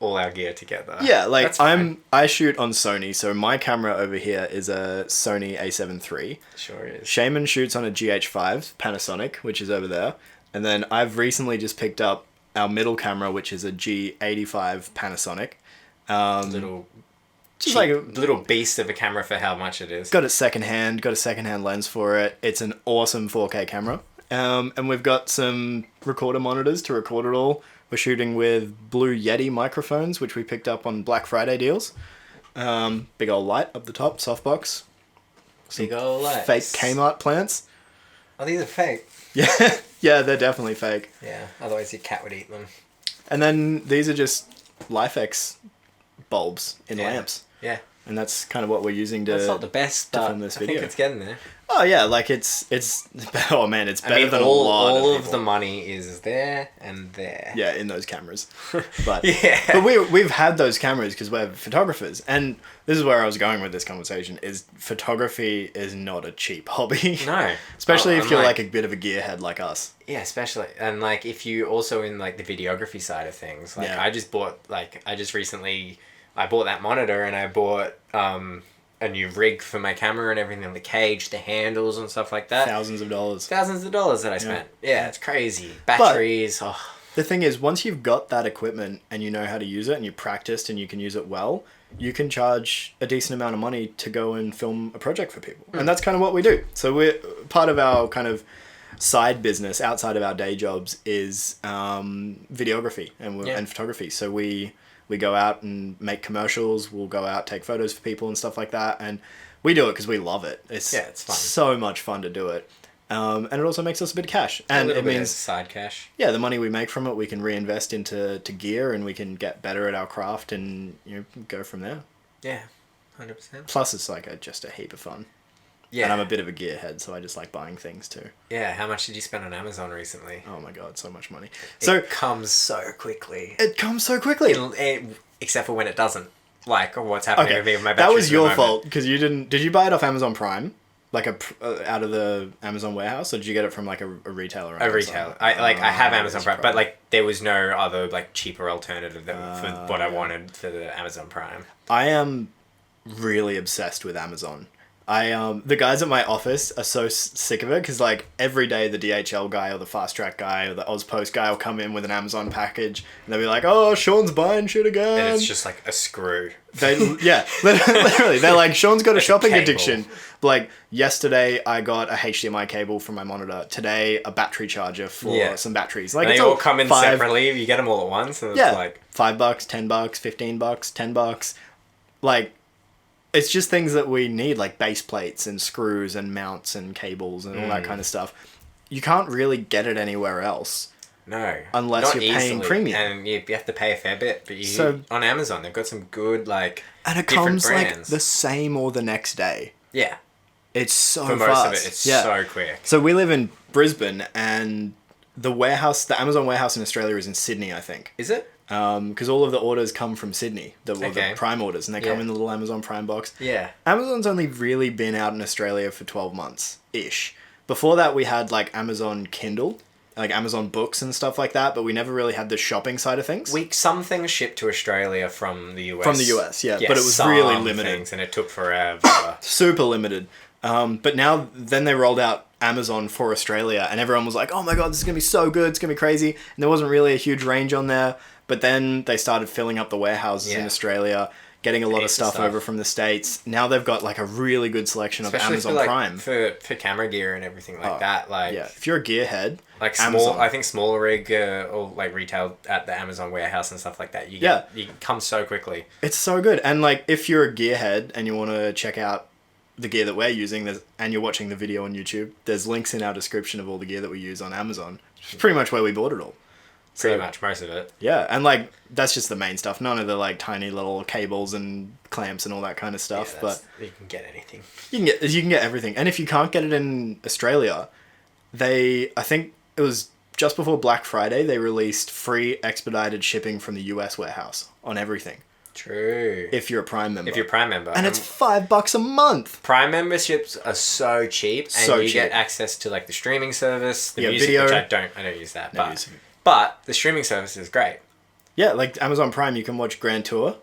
Speaker 2: all our gear together.
Speaker 1: Yeah, like, I shoot on Sony, so my camera over here is a Sony A7 III.
Speaker 2: Sure is.
Speaker 1: Shaman shoots on a GH5 Panasonic, which is over there. And then I've recently just picked up our middle camera, which is a G85 Panasonic.
Speaker 2: Little
Speaker 1: Just
Speaker 2: cheap
Speaker 1: like a
Speaker 2: little beast of a camera for how much it is.
Speaker 1: got a secondhand lens for it. It's an awesome 4K camera. And we've got some recorder monitors to record it all. We're shooting with Blue Yeti microphones, which we picked up on Black Friday deals. Big old light up the top, softbox.
Speaker 2: Big old lights.
Speaker 1: Fake Kmart plants.
Speaker 2: Oh, these are fake.
Speaker 1: Yeah, yeah, they're definitely fake.
Speaker 2: Yeah, otherwise your cat would eat them.
Speaker 1: And then these are just LifeX bulbs in lamps.
Speaker 2: Yeah.
Speaker 1: And that's kind of what we're using to...
Speaker 2: That's not the best, but
Speaker 1: film this
Speaker 2: I
Speaker 1: video.
Speaker 2: think it's getting there.
Speaker 1: Oh yeah, like it's oh man, it's better than
Speaker 2: all,
Speaker 1: a lot
Speaker 2: all
Speaker 1: of
Speaker 2: of
Speaker 1: people.
Speaker 2: the money is there and there.
Speaker 1: Yeah, in those cameras. But
Speaker 2: Yeah.
Speaker 1: but we've had those cameras because we're photographers, and this is where I was going with this conversation. Is photography is not a cheap hobby.
Speaker 2: No.
Speaker 1: Especially if you're
Speaker 2: like
Speaker 1: like a bit of a gearhead like us.
Speaker 2: Yeah, especially, and like if you also in like the videography side of things, like
Speaker 1: Yeah.
Speaker 2: I just recently I bought that monitor and I bought a new rig for my camera and everything, the cage, the handles and stuff like that.
Speaker 1: Thousands of dollars.
Speaker 2: Thousands of dollars that I spent. Yeah, it's crazy. Batteries.
Speaker 1: The thing is, once you've got that equipment and you know how to use it and you practiced and you can use it well, you can charge a decent amount of money to go and film a project for people. And that's kind of what we do. So we're part of our kind of side business outside of our day jobs is videography and photography. So we go out and make commercials. We'll go out, take photos for people and stuff like that. And we do it because we love it. It's
Speaker 2: fun.
Speaker 1: So much fun to do it. And it also makes us a bit of cash. And it means
Speaker 2: side cash.
Speaker 1: Yeah, the money we make from it, we can reinvest into gear and we can get better at our craft and go from there.
Speaker 2: Yeah, 100%.
Speaker 1: Plus, it's like just a heap of fun.
Speaker 2: Yeah.
Speaker 1: And I'm a bit of a gearhead, so I just like buying things too.
Speaker 2: Yeah, how much did you spend on Amazon recently?
Speaker 1: Oh my god, so much money.
Speaker 2: It comes so quickly.
Speaker 1: It comes so quickly.
Speaker 2: Except for when it doesn't. Like, what's happening with me with my
Speaker 1: that
Speaker 2: batteries
Speaker 1: was
Speaker 2: at the
Speaker 1: your
Speaker 2: moment.
Speaker 1: fault, because you didn't... Did you buy it off Amazon Prime? Like out of the Amazon warehouse, or did you get it from like a retailer?
Speaker 2: A retailer. I have Amazon Prime, but like there was no other like cheaper alternative for what I wanted for the Amazon Prime.
Speaker 1: I am really obsessed with Amazon. The guys at my office are so sick of it because like every day the DHL guy or the Fast Track guy or the Ozpost guy will come in with an Amazon package and they'll be like, "Oh, Sean's buying shit again."
Speaker 2: And it's just like a screw.
Speaker 1: Literally, they're like, "Sean's got a shopping
Speaker 2: cable.
Speaker 1: addiction." Like yesterday, I got a HDMI cable for my monitor. Today, a battery charger for some batteries. Like
Speaker 2: and
Speaker 1: it's
Speaker 2: they all come in
Speaker 1: $5.
Speaker 2: separately. You get them all at once. And it's like
Speaker 1: $5, $10, $15, $10. Like. It's just things that we need, like base plates and screws and mounts and cables and all that kind of stuff. You can't really get it anywhere else.
Speaker 2: No.
Speaker 1: Unless you're paying premium.
Speaker 2: And you have to pay a fair bit. But on Amazon, they've got some good, like,
Speaker 1: and it
Speaker 2: different
Speaker 1: comes
Speaker 2: brands.
Speaker 1: like the same or the next day.
Speaker 2: Yeah.
Speaker 1: It's so
Speaker 2: For
Speaker 1: fast.
Speaker 2: most of it, it's so quick.
Speaker 1: So we live in Brisbane and the Amazon warehouse in Australia is in Sydney, I think.
Speaker 2: Is it?
Speaker 1: Because all of the orders come from Sydney, the Prime orders, and they come in the little Amazon Prime box.
Speaker 2: Yeah.
Speaker 1: Amazon's only really been out in Australia for 12 months-ish. Before that, we had like Amazon Kindle, like Amazon Books and stuff like that, but we never really had the shopping side of things.
Speaker 2: Some things shipped to Australia from the US.
Speaker 1: From the US, yeah, but it was really limited.
Speaker 2: Things, and it took forever.
Speaker 1: Super limited. But now, then they rolled out Amazon for Australia, and everyone was like, "Oh my god, this is going to be so good, it's going to be crazy." And there wasn't really a huge range on there. But then they started filling up the warehouses in Australia, getting a lot of stuff over from the States. Now they've got like a really good selection of Amazon Prime.
Speaker 2: For camera gear and everything like that. Like,
Speaker 1: yeah, if you're a gearhead,
Speaker 2: like
Speaker 1: Amazon.
Speaker 2: I think smaller rig or like retail at the Amazon warehouse and stuff like that. You come so quickly.
Speaker 1: It's so good. And like if you're a gearhead and you want to check out the gear that we're using, and you're watching the video on YouTube, there's links in our description of all the gear that we use on Amazon. It's pretty much where we bought it all.
Speaker 2: Pretty much, most of it.
Speaker 1: Yeah, and like that's just the main stuff. None of the like tiny little cables and clamps and all that kind of stuff.
Speaker 2: Yeah,
Speaker 1: but
Speaker 2: you can get anything.
Speaker 1: You can get everything. And if you can't get it in Australia, I think it was just before Black Friday, they released free expedited shipping from the US warehouse on everything.
Speaker 2: True.
Speaker 1: If you're a Prime member. And it's $5 a month.
Speaker 2: Prime memberships are so cheap, and you get access to like the streaming service, the music,
Speaker 1: video.
Speaker 2: which I don't use that. But the streaming service is great.
Speaker 1: Yeah, like Amazon Prime, you can watch Grand Tour,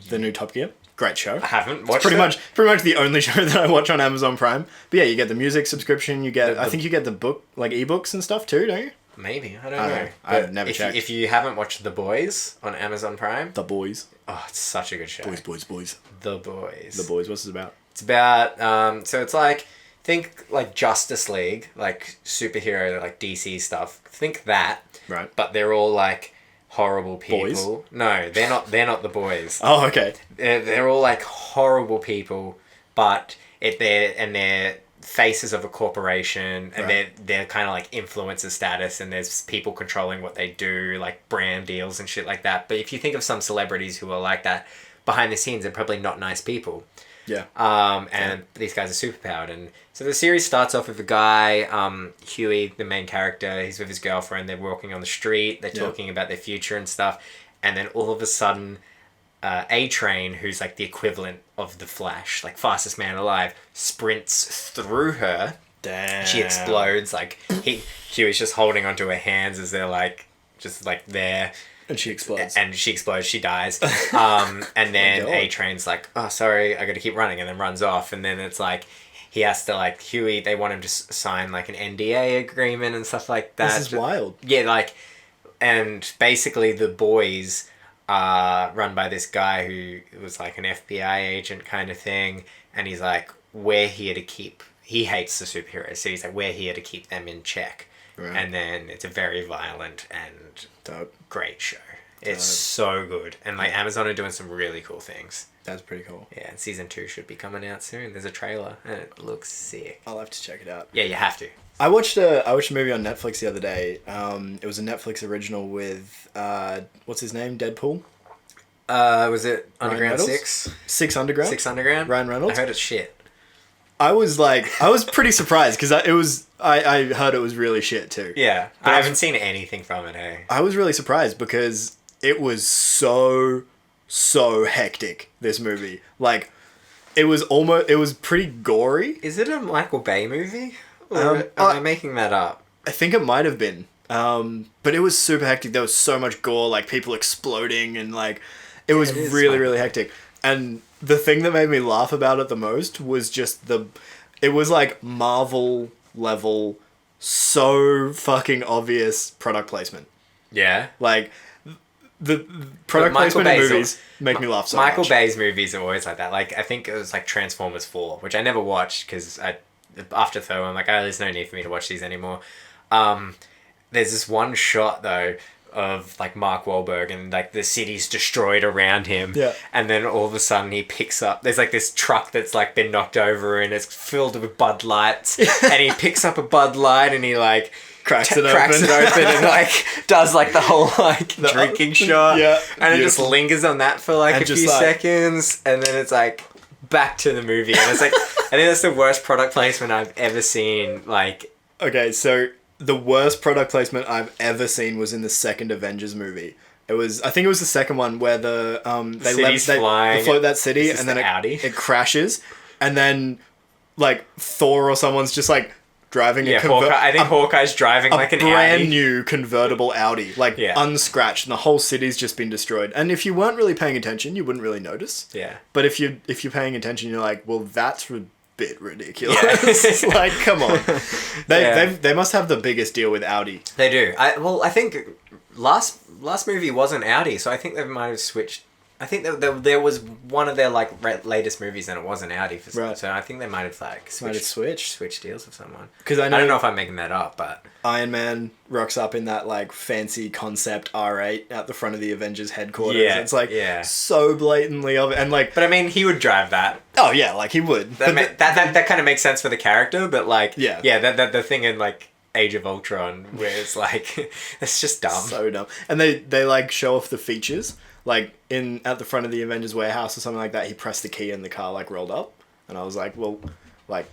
Speaker 1: the new Top Gear. Great show.
Speaker 2: I haven't watched
Speaker 1: pretty much the only show that I watch on Amazon Prime. But yeah, you get the music subscription. You get I think you get the book, like ebooks and stuff too, don't you?
Speaker 2: Maybe, I don't
Speaker 1: Okay.
Speaker 2: know.
Speaker 1: I've
Speaker 2: But
Speaker 1: never checked.
Speaker 2: If you haven't watched The Boys on Amazon Prime,
Speaker 1: The Boys.
Speaker 2: oh, it's such a good show.
Speaker 1: Boys.
Speaker 2: The Boys.
Speaker 1: The Boys. What's it about?
Speaker 2: It's about so it's like, think like Justice League, like superhero, like DC stuff. Think that,
Speaker 1: Right.
Speaker 2: but they're all like horrible people.
Speaker 1: Boys?
Speaker 2: No, they're not. They're not the boys.
Speaker 1: Oh, okay.
Speaker 2: They're all like horrible people, but they're faces of a corporation, and
Speaker 1: Right.
Speaker 2: they're kind of like influencer status, and there's people controlling what they do, like brand deals and shit like that. But if you think of some celebrities who are like that behind the scenes, they're probably not nice people.
Speaker 1: Yeah.
Speaker 2: And these guys are superpowered, and so the series starts off with a guy, Huey, the main character. He's with his girlfriend. They're walking on the street. They're talking about their future and stuff, and then all of a sudden, A-Train, who's like the equivalent of the Flash, like fastest man alive, sprints through her.
Speaker 1: Damn.
Speaker 2: She explodes. Like Huey's just holding onto her hands as they're like just like there.
Speaker 1: And she explodes.
Speaker 2: And she explodes, she dies. And then
Speaker 1: Oh my God.
Speaker 2: A-Train's like, oh, sorry, I gotta keep running, and then runs off. And then it's like, he has to, like, Huey, they want him to sign, like, an NDA agreement and stuff like that.
Speaker 1: This is wild.
Speaker 2: Yeah, like, and basically the boys are run by this guy who was, like, an FBI agent kind of thing. And he's like, we're here to keep, he hates the superheroes, so he's like, we're here to keep them in check.
Speaker 1: Right.
Speaker 2: And then it's a very violent and
Speaker 1: Dope.
Speaker 2: great show. It's so good. And like Amazon are doing some really cool things.
Speaker 1: That's pretty cool.
Speaker 2: Yeah, and season 2 should be coming out soon. There's a trailer and it looks sick.
Speaker 1: I'll have to check it out.
Speaker 2: Yeah, you have to.
Speaker 1: I watched a movie on Netflix the other day. It was a Netflix original with what's his name? Deadpool?
Speaker 2: Was it Underground
Speaker 1: Reynolds?
Speaker 2: 6?
Speaker 1: 6 Underground?
Speaker 2: 6 Underground?
Speaker 1: Ryan Reynolds?
Speaker 2: I heard it's shit.
Speaker 1: I was pretty surprised because I heard it was really shit too.
Speaker 2: Yeah,
Speaker 1: But
Speaker 2: I haven't seen anything from it, hey.
Speaker 1: I was really surprised because it was so hectic, this movie. Like, it was pretty gory.
Speaker 2: Is it a Michael Bay movie? Or am I making that up?
Speaker 1: I think it might have been. But it was super hectic. There was so much gore, like people exploding, and like it was
Speaker 2: is
Speaker 1: really,
Speaker 2: Michael
Speaker 1: really
Speaker 2: Bay.
Speaker 1: hectic. And the thing that made me laugh about it the most was just it was like Marvel level, so fucking obvious product placement.
Speaker 2: Yeah.
Speaker 1: Like, the product
Speaker 2: Michael
Speaker 1: placement in
Speaker 2: Bay's
Speaker 1: movies make me laugh so
Speaker 2: Michael
Speaker 1: much.
Speaker 2: Bay's movies are always like that. Like, I think it was like Transformers 4, which I never watched because after third one, I'm like, oh, there's no need for me to watch these anymore. There's this one shot though of like Mark Wahlberg and like the city's destroyed around him.
Speaker 1: Yeah.
Speaker 2: And then all of a sudden he picks up, there's like this truck that's like been knocked over and it's filled with Bud Lights. And he picks up a Bud Light and he like
Speaker 1: Cracks it
Speaker 2: open and like does like the whole like drinking shot.
Speaker 1: Yeah,
Speaker 2: And it just
Speaker 1: beautiful.
Speaker 2: lingers on that for like
Speaker 1: And
Speaker 2: a
Speaker 1: just
Speaker 2: few
Speaker 1: like-
Speaker 2: seconds. And then it's like back to the movie. And it's like, I think that's the worst product placement I've ever seen. Like,
Speaker 1: Okay, so the worst product placement I've ever seen was in the second Avengers movie. I think it was the second one where
Speaker 2: City's flying.
Speaker 1: they float that city
Speaker 2: Is this
Speaker 1: and then
Speaker 2: the Audi?
Speaker 1: it crashes, and then like Thor or someone's just like driving
Speaker 2: yeah, I think Hawkeye's driving
Speaker 1: a
Speaker 2: like an
Speaker 1: brand
Speaker 2: Audi.
Speaker 1: new convertible Audi, like
Speaker 2: Yeah.
Speaker 1: unscratched, and the whole city's just been destroyed. And if you weren't really paying attention, you wouldn't really notice.
Speaker 2: Yeah.
Speaker 1: But if you're paying attention, you're like, well, that's a bit ridiculous.
Speaker 2: Yeah.
Speaker 1: Like, come on.
Speaker 2: Yeah.
Speaker 1: They must have the biggest deal with Audi.
Speaker 2: They do. I think last movie wasn't Audi, so I think they might have switched. I think there was one of their like latest movies and it wasn't Audi for
Speaker 1: Right.
Speaker 2: so I think they might have like switched deals with someone.
Speaker 1: 'Cause I
Speaker 2: don't know if I'm making that up, but
Speaker 1: Iron Man rocks up in that like fancy concept R8 at the front of the Avengers headquarters.
Speaker 2: Yeah,
Speaker 1: It's like
Speaker 2: yeah.
Speaker 1: so blatantly obvious. And like,
Speaker 2: I mean he would drive that.
Speaker 1: oh yeah, like he would. But
Speaker 2: That kind of makes sense for the character, but like
Speaker 1: Yeah.
Speaker 2: that the thing in like Age of Ultron where it's like it's just dumb.
Speaker 1: so dumb. And they like show off the features. Like at the front of the Avengers warehouse or something like that, he pressed the key and the car like rolled up. And I was like, well, like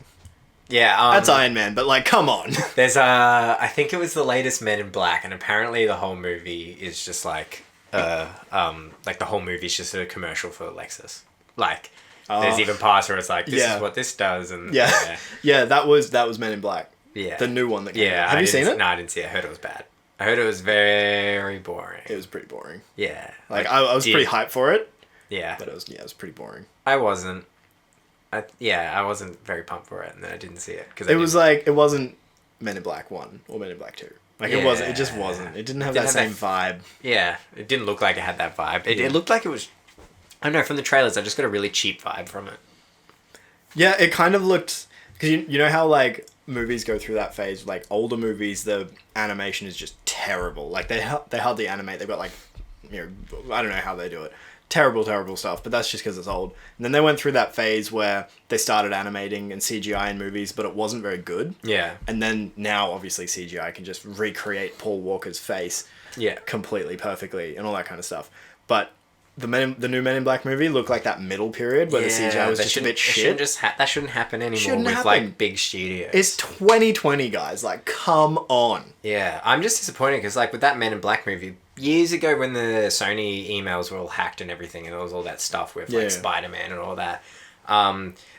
Speaker 2: Yeah,
Speaker 1: that's Iron Man, but like, come on.
Speaker 2: There's I think it was the latest Men in Black, and apparently the whole movie is just like like the whole movie is just a commercial for Lexus. Like there's even parts where it's like this
Speaker 1: Yeah.
Speaker 2: is what this does, and
Speaker 1: Yeah. Yeah, that was Men in Black.
Speaker 2: yeah.
Speaker 1: The new one that came
Speaker 2: Yeah,
Speaker 1: out. Have you seen it?
Speaker 2: No, I didn't see it. I heard it was bad. I heard it was very boring.
Speaker 1: It was pretty boring.
Speaker 2: Yeah,
Speaker 1: Like I was pretty hyped for it,
Speaker 2: Yeah,
Speaker 1: but it was pretty boring.
Speaker 2: I wasn't. I wasn't very pumped for it, and then I didn't see it because
Speaker 1: It was like it wasn't Men in Black 1 or Men in Black 2. Like it wasn't. It just wasn't. It didn't have that same vibe.
Speaker 2: Yeah, it didn't look like it had that vibe. It looked like it was. I don't know. From the trailers, I just got a really cheap vibe from it.
Speaker 1: Yeah, it kind of looked because you know how like movies go through that phase. Like older movies, the animation is just terrible. Like they hardly animate. They've got like, I don't know how they do it. Terrible stuff. But that's just because it's old. And then they went through that phase where they started animating and CGI in movies, but it wasn't very good.
Speaker 2: Yeah.
Speaker 1: And then now, obviously, CGI can just recreate Paul Walker's face.
Speaker 2: Yeah.
Speaker 1: Completely, perfectly, and all that kind of stuff. But the new Men in Black movie looked like that middle period where the CGI was just a bit shit.
Speaker 2: That shouldn't happen anymore
Speaker 1: Shouldn't
Speaker 2: with
Speaker 1: happen.
Speaker 2: like big studios.
Speaker 1: It's 2020, guys. Like, come on.
Speaker 2: Yeah, I'm just disappointed because like with that Men in Black movie, years ago when the Sony emails were all hacked and everything, and there was all that stuff with like Spider-Man and all that,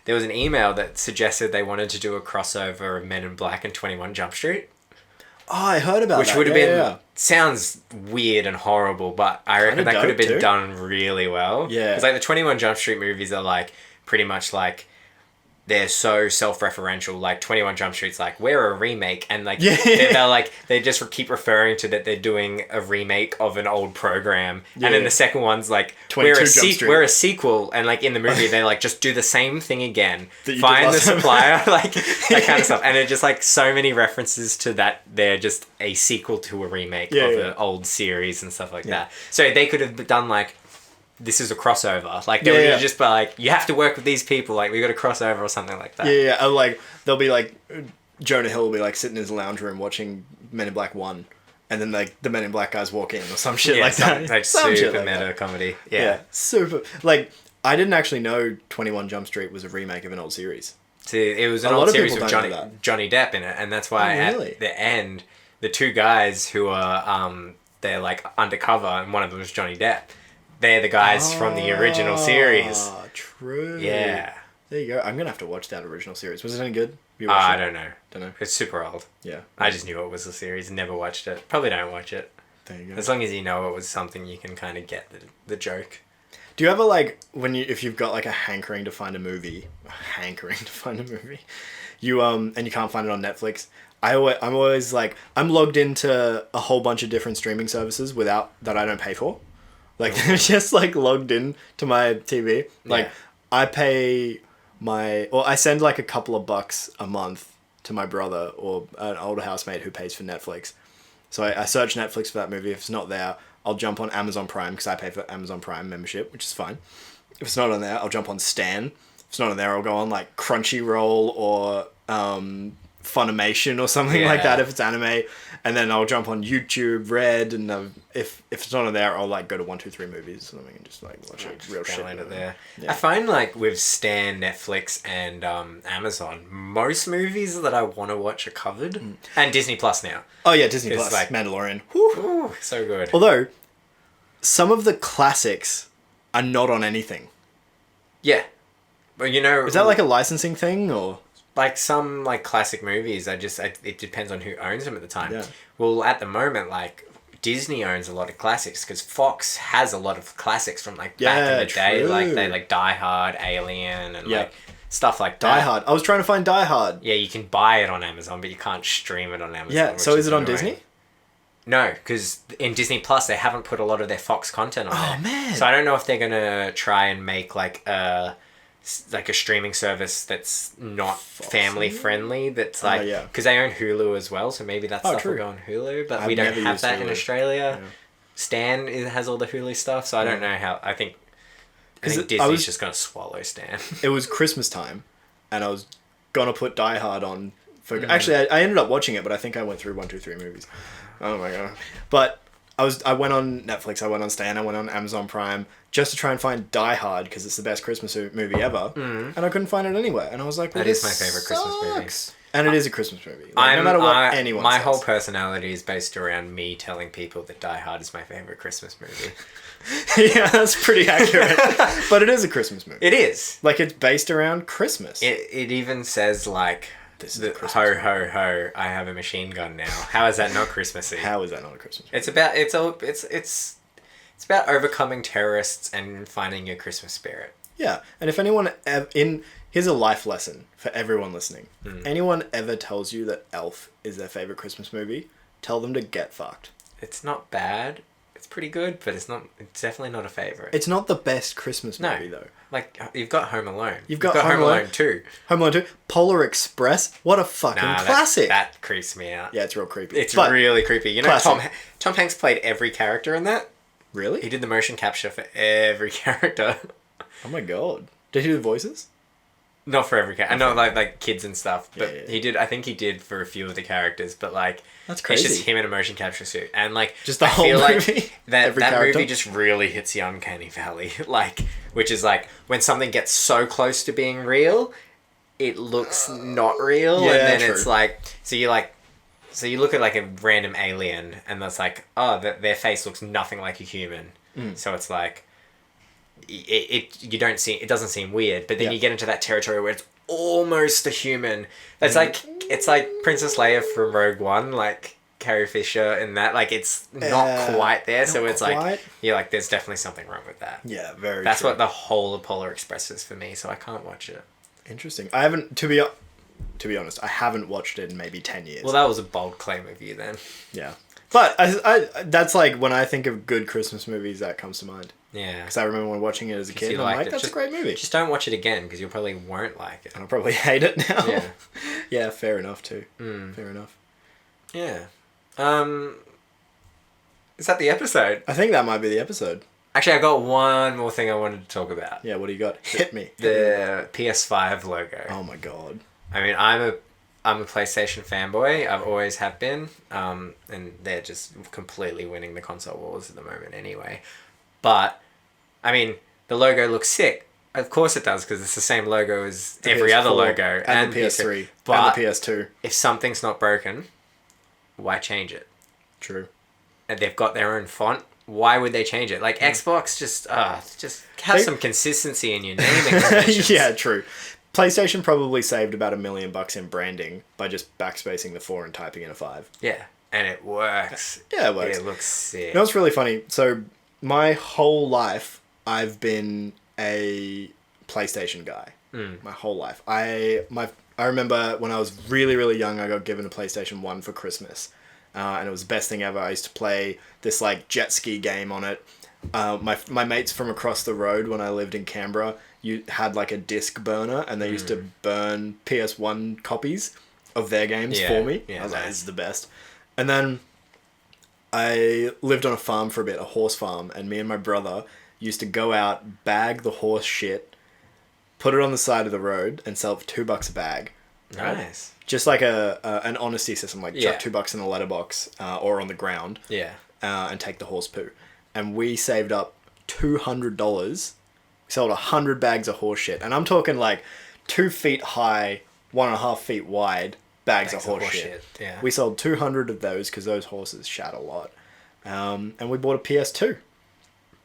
Speaker 2: there was an email that suggested they wanted to do a crossover of Men in Black and 21 Jump Street.
Speaker 1: Oh, I heard about that.
Speaker 2: Which would have been... Sounds weird and horrible, but I reckon that could have been done really well.
Speaker 1: Yeah.
Speaker 2: Because like the 21 Jump Street movies are like pretty much like... They're so self-referential. Like 21 Jump Street's like, we're a remake. And like, they're like, they just keep referring to that they're doing a remake of an old program. Yeah. And then the second one's like, we're a sequel. And like in the movie, they like just do the same thing again. Find the supplier, like that kind of stuff. And it's just like so many references to that. They're just a sequel to a remake of an old series and stuff like that. So they could have done like, this is a crossover. Like, they would just be like, you have to work with these people. Like, we got a crossover or something like that.
Speaker 1: Yeah. Or like, they'll be like, Jonah Hill will be like sitting in his lounge room watching Men in Black 1. And then like the Men in Black guys walk in or some shit like that.
Speaker 2: Like
Speaker 1: some
Speaker 2: super
Speaker 1: like
Speaker 2: meta
Speaker 1: that.
Speaker 2: comedy. Yeah.
Speaker 1: Super. Like, I didn't actually know 21 Jump Street was a remake of an old series.
Speaker 2: See, it was an old series with Johnny Depp in it. And that's why at the end, the two guys who are, they're like undercover, and one of them was Johnny Depp. They're the guys from the original series.
Speaker 1: True.
Speaker 2: Yeah.
Speaker 1: There you go. I'm going to have to watch that original series. Was it any good?
Speaker 2: I don't know.
Speaker 1: Don't know.
Speaker 2: It's super old.
Speaker 1: Yeah.
Speaker 2: I just knew it was a series. Never watched it. Probably don't watch it.
Speaker 1: There you go.
Speaker 2: As long as you know it was something, you can kind of get the joke.
Speaker 1: Do you ever like, if you've got like a hankering to find a movie, you, and you can't find it on Netflix, I'm always like, I'm logged into a whole bunch of different streaming services that I don't pay for. Like, they're just, like, logged in to my TV. Like, I pay I send, like, a couple of bucks a month to my brother or an older housemate who pays for Netflix. So I search Netflix for that movie. If it's not there, I'll jump on Amazon Prime because I pay for Amazon Prime membership, which is fine. If it's not on there, I'll jump on Stan. If it's not on there, I'll go on, like, Crunchyroll or Funimation or something like that if it's anime, and then I'll jump on YouTube Red, and if it's not on there, I'll like go to 123 Movies or something and just like watch it real shit
Speaker 2: there. I find like with Stan, Netflix, and Amazon, most movies that I want to watch are covered, and Disney Plus now.
Speaker 1: Oh yeah, Disney Plus, like Mandalorian.
Speaker 2: Ooh, so good.
Speaker 1: Although some of the classics are not on anything.
Speaker 2: Yeah, but
Speaker 1: is that like a licensing thing or?
Speaker 2: Like some like classic movies, it depends on who owns them at the time.
Speaker 1: Yeah.
Speaker 2: Well, at the moment, like Disney owns a lot of classics because Fox has a lot of classics from like back in the day. Like they like Die Hard, Alien, and like stuff like that.
Speaker 1: Die Hard. I was trying to find Die Hard.
Speaker 2: Yeah, you can buy it on Amazon, but you can't stream it on Amazon.
Speaker 1: Yeah. So is it on Disney?
Speaker 2: No, because in Disney Plus they haven't put a lot of their Fox content on there.
Speaker 1: Oh man.
Speaker 2: So I don't know if they're gonna try and make like a streaming service that's not family friendly, that's like because they own Hulu as well, so maybe that stuff will go on Hulu, but we don't have that in Australia. Stan has all the Hulu stuff, so I don't know how. I think Disney's just gonna swallow Stan. It
Speaker 1: was Christmas time and I was gonna put Die Hard on for actually I ended up watching it, but I think I went through 1, 2, 3 movies. Oh my god. But I went on Netflix, I went on Stan, I went on Amazon Prime just to try and find Die Hard because it's the best Christmas movie ever, and I couldn't find it anywhere. And I was like, well,
Speaker 2: that is my favorite Christmas movie.
Speaker 1: And it is a Christmas movie. Like, no matter what anyone
Speaker 2: my
Speaker 1: says.
Speaker 2: whole personality is based around me telling people that Die Hard is my favorite Christmas movie.
Speaker 1: Yeah, that's pretty accurate. But it is a Christmas movie.
Speaker 2: It is.
Speaker 1: Like, it's based around Christmas.
Speaker 2: It even says like,
Speaker 1: this is
Speaker 2: ho ho ho, I have a machine gun now. How is that not Christmassy?
Speaker 1: How is that not a Christmas movie?
Speaker 2: It's about overcoming terrorists and finding your Christmas spirit.
Speaker 1: Yeah, and if anyone here's a life lesson for everyone listening. Anyone ever tells you that Elf is their favorite Christmas movie, tell them to get fucked.
Speaker 2: It's not bad. It's pretty good, but it's definitely not a favourite.
Speaker 1: It's not the best Christmas movie, though.
Speaker 2: Like, you've got Home Alone.
Speaker 1: You've got Home Alone
Speaker 2: 2.
Speaker 1: Home Alone 2. Polar Express. What a fucking classic.
Speaker 2: That creeps me out.
Speaker 1: Yeah, it's real creepy.
Speaker 2: It's really creepy. You know,
Speaker 1: classic.
Speaker 2: Tom Hanks played every character in that.
Speaker 1: Really?
Speaker 2: He did the motion capture for every character.
Speaker 1: Oh my god. Did he do the voices?
Speaker 2: Not for every character. No, like kids and stuff. But
Speaker 1: Yeah.
Speaker 2: he did. I think he did for a few of the characters. But like,
Speaker 1: that's crazy.
Speaker 2: It's just him in a motion capture suit, and like,
Speaker 1: just the whole movie.
Speaker 2: Like that
Speaker 1: character?
Speaker 2: movie just really hits the uncanny valley. Like, which is like when something gets so close to being real, it looks not real,
Speaker 1: Yeah,
Speaker 2: and then
Speaker 1: true.
Speaker 2: it's like, so you look at like a random alien, and that's like, oh, their face looks nothing like a human. So it's like. You don't see it doesn't seem weird, but then you get into that territory where it's almost a human. It's like Princess Leia from Rogue One, like Carrie Fisher in that. Like it's not quite there, so it's
Speaker 1: quite.
Speaker 2: like you're like there's definitely something wrong with that.
Speaker 1: Yeah, very.
Speaker 2: That's
Speaker 1: true.
Speaker 2: what the whole of Polar Express is for me, so I can't watch it.
Speaker 1: Interesting. I haven't to be honest. I haven't watched it in maybe 10 years.
Speaker 2: Well, that was a bold claim of you then.
Speaker 1: Yeah, but I that's like when I think of good Christmas movies, that comes to mind.
Speaker 2: Yeah.
Speaker 1: Because I remember when watching it as a kid, and I'm like, that's a great movie.
Speaker 2: Just don't watch it again, because you probably won't like it.
Speaker 1: And I'll probably hate it now.
Speaker 2: Yeah.
Speaker 1: Yeah, fair enough too. Fair enough.
Speaker 2: Yeah. Is that the episode?
Speaker 1: I think that might be the episode.
Speaker 2: Actually, I got one more thing I wanted to talk about.
Speaker 1: Yeah, what do you got? Hit me.
Speaker 2: The PS5 logo.
Speaker 1: Oh my god.
Speaker 2: I mean, I'm a PlayStation fanboy. I've always have been. And they're just completely winning the console wars at the moment anyway. But, I mean, the logo looks sick. Of course it does, because it's the same logo as every
Speaker 1: PS4
Speaker 2: other logo.
Speaker 1: And the PS3.
Speaker 2: But
Speaker 1: and the PS2.
Speaker 2: if something's not broken, why change it?
Speaker 1: True.
Speaker 2: And they've got their own font. Why would they change it? Like, Xbox, just have some consistency in your naming.
Speaker 1: Yeah, true. PlayStation probably saved about $1 million in branding by just backspacing the 4 and typing in a 5.
Speaker 2: Yeah, and it works.
Speaker 1: Yeah, it works.
Speaker 2: It looks sick.
Speaker 1: You know what's really funny? So, my whole life, I've been a PlayStation guy. My whole life. I remember when I was really, really young, I got given a PlayStation 1 for Christmas. And it was the best thing ever. I used to play this like jet ski game on it. My mates from across the road when I lived in Canberra, you had like a disc burner, and they used to burn PS1 copies of their games for me.
Speaker 2: Yeah,
Speaker 1: I was like, this is the best. And then I lived on a farm for a bit, a horse farm, and me and my brother used to go out, bag the horse shit, put it on the side of the road, and sell it for $2 a bag.
Speaker 2: Nice.
Speaker 1: Just like an honesty system, like chuck $2 in a letterbox or on the ground.
Speaker 2: Yeah.
Speaker 1: And take the horse poo. And we saved up $200. We sold 100 bags of horse shit. And I'm talking like 2 feet high, 1.5 feet wide bags of horse shit.
Speaker 2: Yeah.
Speaker 1: We sold 200 of those because those horses shat a lot. And we bought a PS2.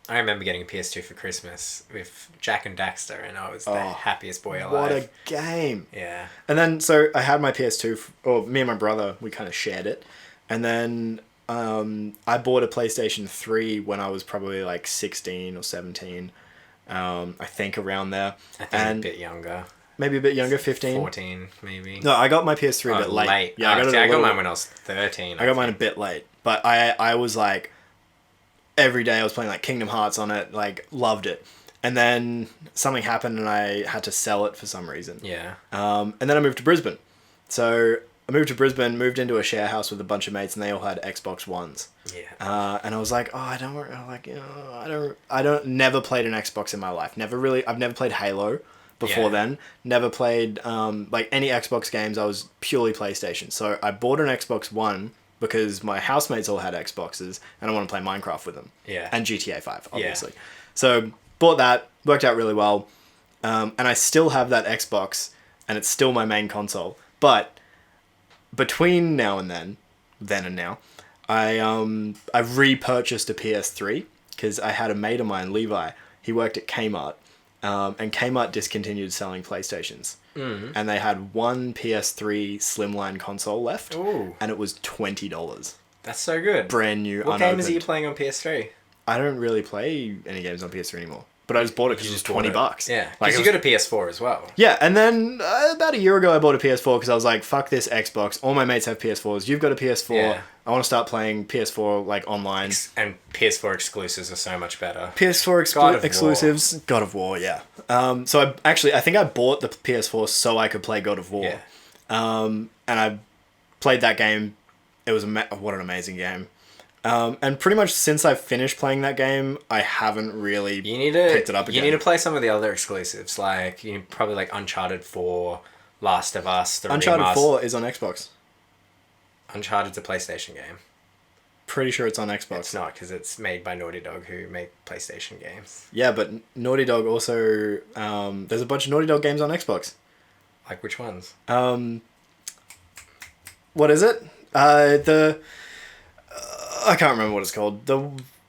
Speaker 2: I remember getting a PS2 for Christmas with Jack and Daxter, and I was the happiest boy alive.
Speaker 1: What a game.
Speaker 2: Yeah.
Speaker 1: And then, so I had my PS2, or me and my brother, we kind of shared it. And then I bought a PlayStation 3 when I was probably like 16 or 17. I think around there.
Speaker 2: I think a bit younger.
Speaker 1: Maybe a bit younger, 15.
Speaker 2: 14, maybe.
Speaker 1: No, I got my PS3 a bit late.
Speaker 2: Yeah, I got mine when I was 13.
Speaker 1: I got mine a bit late. But I was like, every day I was playing like Kingdom Hearts on it, like loved it. And then something happened and I had to sell it for some reason.
Speaker 2: Yeah.
Speaker 1: And then I moved to Brisbane. So I moved to Brisbane, moved into a share house with a bunch of mates, and they all had Xbox Ones.
Speaker 2: Yeah.
Speaker 1: And I was like, I never played an Xbox in my life. I've never played Halo before then. Never played like any Xbox games. I was purely PlayStation. So I bought an Xbox One because my housemates all had Xboxes and I want to play Minecraft with them.
Speaker 2: Yeah.
Speaker 1: And GTA 5, obviously. Yeah. So bought that, worked out really well. And I still have that Xbox and it's still my main console. But between now and then and now, I repurchased a PS3 because I had a mate of mine, Levi. He worked at Kmart. And Kmart discontinued selling PlayStations. And they had one PS3 slimline console left.
Speaker 2: Ooh.
Speaker 1: And it was $20.
Speaker 2: That's so good.
Speaker 1: Brand new,
Speaker 2: What
Speaker 1: unopened.
Speaker 2: games are you playing on PS3?
Speaker 1: I don't really play any games on PS3 anymore. but I just bought it because it was $20.
Speaker 2: Yeah,
Speaker 1: Like
Speaker 2: because you got a PS4 as well.
Speaker 1: Yeah, and then about a year ago I bought a PS4 because I was like, fuck this Xbox. All my mates have PS4s. You've got a PS4.
Speaker 2: Yeah.
Speaker 1: I want to start playing PS4 like online.
Speaker 2: And PS4 exclusives are so much better.
Speaker 1: PS4 exclusives. God of War, yeah. So I think I bought the PS4 so I could play God of War.
Speaker 2: Yeah.
Speaker 1: And I played that game. It was what an amazing game. And pretty much since I finished playing that game, I haven't really picked it up again.
Speaker 2: You need to play some of the other exclusives, like probably like Uncharted 4, Last of Us, the
Speaker 1: Uncharted 4 is on Xbox.
Speaker 2: Uncharted's a PlayStation game.
Speaker 1: Pretty sure it's on Xbox.
Speaker 2: It's not, because it's made by Naughty Dog, who make PlayStation games.
Speaker 1: Yeah, but Naughty Dog also... there's a bunch of Naughty Dog games on Xbox.
Speaker 2: Like which ones?
Speaker 1: What is it? I can't remember what it's called.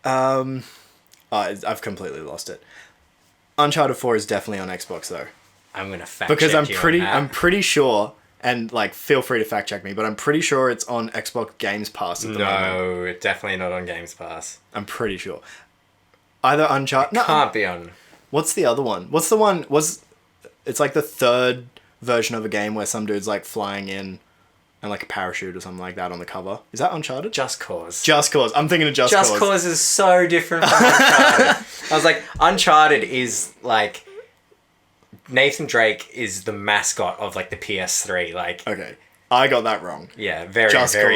Speaker 1: I've completely lost it. Uncharted 4 is definitely on Xbox though.
Speaker 2: I'm gonna fact
Speaker 1: because
Speaker 2: check
Speaker 1: I'm pretty sure, and like feel free to fact check me, but I'm pretty sure it's on Xbox Games Pass at the moment.
Speaker 2: No, it's definitely not on Games Pass.
Speaker 1: I'm pretty sure. Either Uncharted.
Speaker 2: Can't be on.
Speaker 1: What's the other one? What's the one? It's like the third version of a game where some dude's like flying in. And like a parachute or something like that on the cover. Is that Uncharted?
Speaker 2: Just Cause.
Speaker 1: Just Cause. I'm thinking of Just Cause.
Speaker 2: Just Cause is so different from Uncharted. I was like, Uncharted is like... Nathan Drake is the mascot of like the PS3. Like,
Speaker 1: okay. I got that wrong.
Speaker 2: Yeah, very
Speaker 1: Just Cause 3,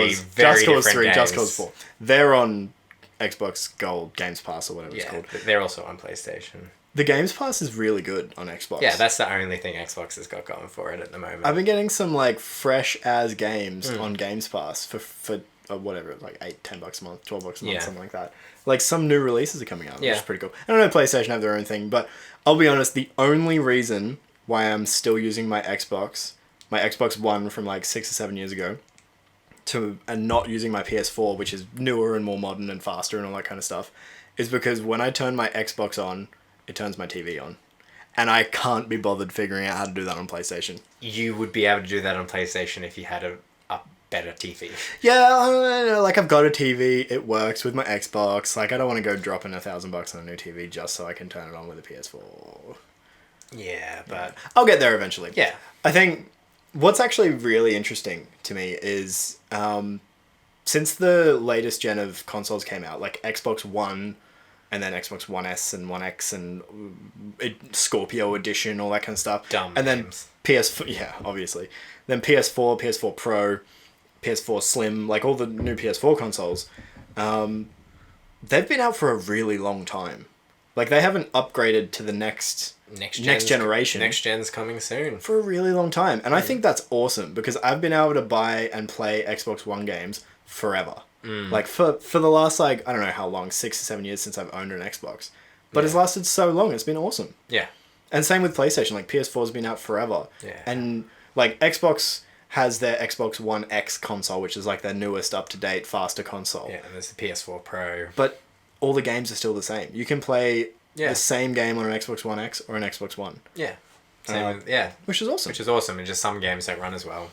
Speaker 2: games.
Speaker 1: Just Cause 4. They're on Xbox Gold Games Pass or whatever it's called.
Speaker 2: But they're also on PlayStation.
Speaker 1: The Games Pass is really good on Xbox.
Speaker 2: Yeah, that's the only thing Xbox has got going for it at the moment.
Speaker 1: I've been getting some like fresh as games on Games Pass for whatever, like $8-10 a month, $12 a month, something like that. Like some new releases are coming out, which is pretty cool. I don't know if PlayStation have their own thing, but I'll be honest, the only reason why I'm still using my Xbox One from like 6 or 7 years ago, and not using my PS4, which is newer and more modern and faster and all that kind of stuff, is because when I turn my Xbox on, it turns my TV on. And I can't be bothered figuring out how to do that on PlayStation.
Speaker 2: You would be able to do that on PlayStation if you had a better TV.
Speaker 1: Yeah, I don't know, like I've got a TV, it works with my Xbox. Like I don't want to go dropping $1,000 on a new TV just so I can turn it on with a PS4.
Speaker 2: Yeah, but...
Speaker 1: I'll get there eventually.
Speaker 2: Yeah.
Speaker 1: I think what's actually really interesting to me is since the latest gen of consoles came out, like Xbox One... and then Xbox One S and One X and Scorpio Edition, all that kind of stuff.
Speaker 2: Dumb
Speaker 1: and
Speaker 2: names.
Speaker 1: Then PS4, yeah, obviously. Then PS4, PS4 Pro, PS4 Slim, like all the new PS4 consoles, they've been out for a really long time. Like they haven't upgraded to the next generation.
Speaker 2: Next gen's coming soon.
Speaker 1: For a really long time. And I think that's awesome because I've been able to buy and play Xbox One games forever. Like for the last like I don't know how long, 6 or 7 years since I've owned an Xbox, but it's lasted so long. It's been awesome.
Speaker 2: Yeah,
Speaker 1: and same with PlayStation. Like PS4's been out forever.
Speaker 2: Yeah,
Speaker 1: and like Xbox has their Xbox One X console, which is like their newest, up to date, faster console.
Speaker 2: Yeah, and there's the PS4 Pro.
Speaker 1: But all the games are still the same. You can play the same game on an Xbox One X or an Xbox One.
Speaker 2: Yeah,
Speaker 1: which is awesome.
Speaker 2: Which is awesome, and just some games don't run as well.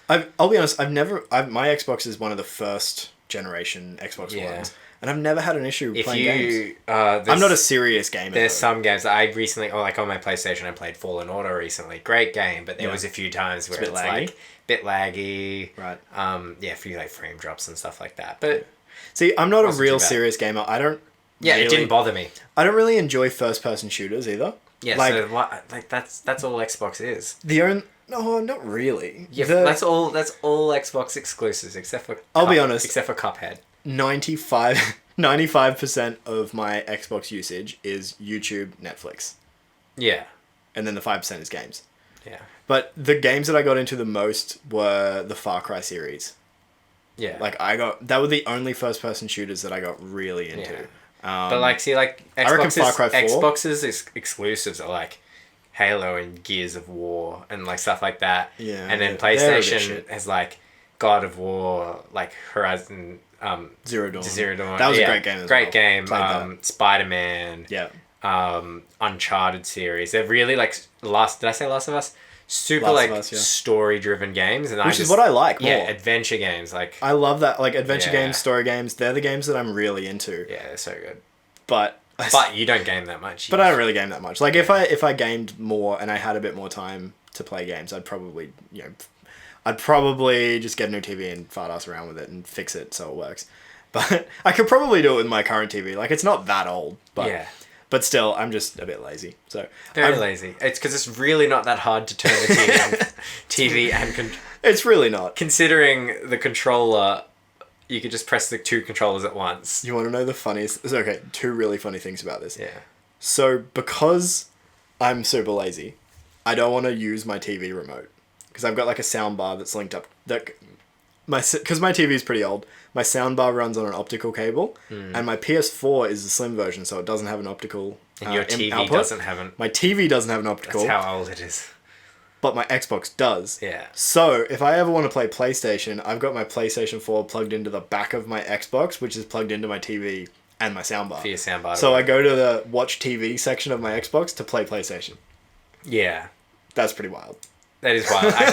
Speaker 1: I'll be honest. My Xbox is one of the first generation Xbox Ones, and I've never had an issue playing games. I'm not a serious gamer.
Speaker 2: There's some games that I recently, like on my PlayStation, I played Fallen Order recently. Great game, but there was a few times where it's like bit laggy.
Speaker 1: Right.
Speaker 2: A few like frame drops and stuff like that. But
Speaker 1: see, I'm not a real serious gamer. I don't.
Speaker 2: Yeah, it didn't bother me.
Speaker 1: I don't really enjoy first-person shooters either.
Speaker 2: Yeah, like that's all Xbox is.
Speaker 1: No, not really.
Speaker 2: Yeah, that's all Xbox exclusives except for
Speaker 1: I'll be honest,
Speaker 2: except for Cuphead.
Speaker 1: 95% of my Xbox usage is YouTube, Netflix.
Speaker 2: Yeah.
Speaker 1: And then the 5% is games.
Speaker 2: Yeah.
Speaker 1: But the games that I got into the most were the Far Cry series.
Speaker 2: Yeah.
Speaker 1: Like that were the only first person shooters that I got really into.
Speaker 2: Yeah. But like see like Xbox's exclusives are like Halo and Gears of War and like stuff like that.
Speaker 1: Yeah.
Speaker 2: And then PlayStation has like God of War, like Horizon
Speaker 1: Zero Dawn.
Speaker 2: That
Speaker 1: was a great game as
Speaker 2: Great game. Spider-Man.
Speaker 1: Yeah.
Speaker 2: Uncharted series. They're really like did I say Last of Us? Super story driven games, and
Speaker 1: which is what I like more.
Speaker 2: Yeah, adventure games. Like
Speaker 1: I love that, like adventure games, story games. They're the games that I'm really into.
Speaker 2: Yeah, they're so good.
Speaker 1: But
Speaker 2: But you don't game that much.
Speaker 1: But I don't really game that much. Like if I gamed more and I had a bit more time to play games, I'd probably just get a new TV and fart ass around with it and fix it so it works. But I could probably do it with my current TV. Like it's not that old, but
Speaker 2: Yeah.
Speaker 1: But still, I'm just a bit lazy. So
Speaker 2: Very lazy. It's because it's really not that hard to turn the TV and
Speaker 1: it's really not.
Speaker 2: Considering the controller, you could just press the two controllers at once.
Speaker 1: You want to know the funniest? Okay, two really funny things about this.
Speaker 2: Yeah.
Speaker 1: So because I'm super lazy, I don't want to use my TV remote because I've got like a sound bar that's linked up. Because my TV is pretty old. My sound bar runs on an optical cable, and my PS4 is the slim version, so it doesn't have an optical.
Speaker 2: And your TV
Speaker 1: output.
Speaker 2: doesn't have an.
Speaker 1: My TV doesn't have an optical.
Speaker 2: That's how old it is.
Speaker 1: But my Xbox does.
Speaker 2: Yeah.
Speaker 1: So if I ever want to play PlayStation, I've got my PlayStation 4 plugged into the back of my Xbox, which is plugged into my TV and my soundbar.
Speaker 2: For your soundbar.
Speaker 1: So I go to the watch TV section of my Xbox to play PlayStation.
Speaker 2: Yeah.
Speaker 1: That's pretty wild.
Speaker 2: That is wild. I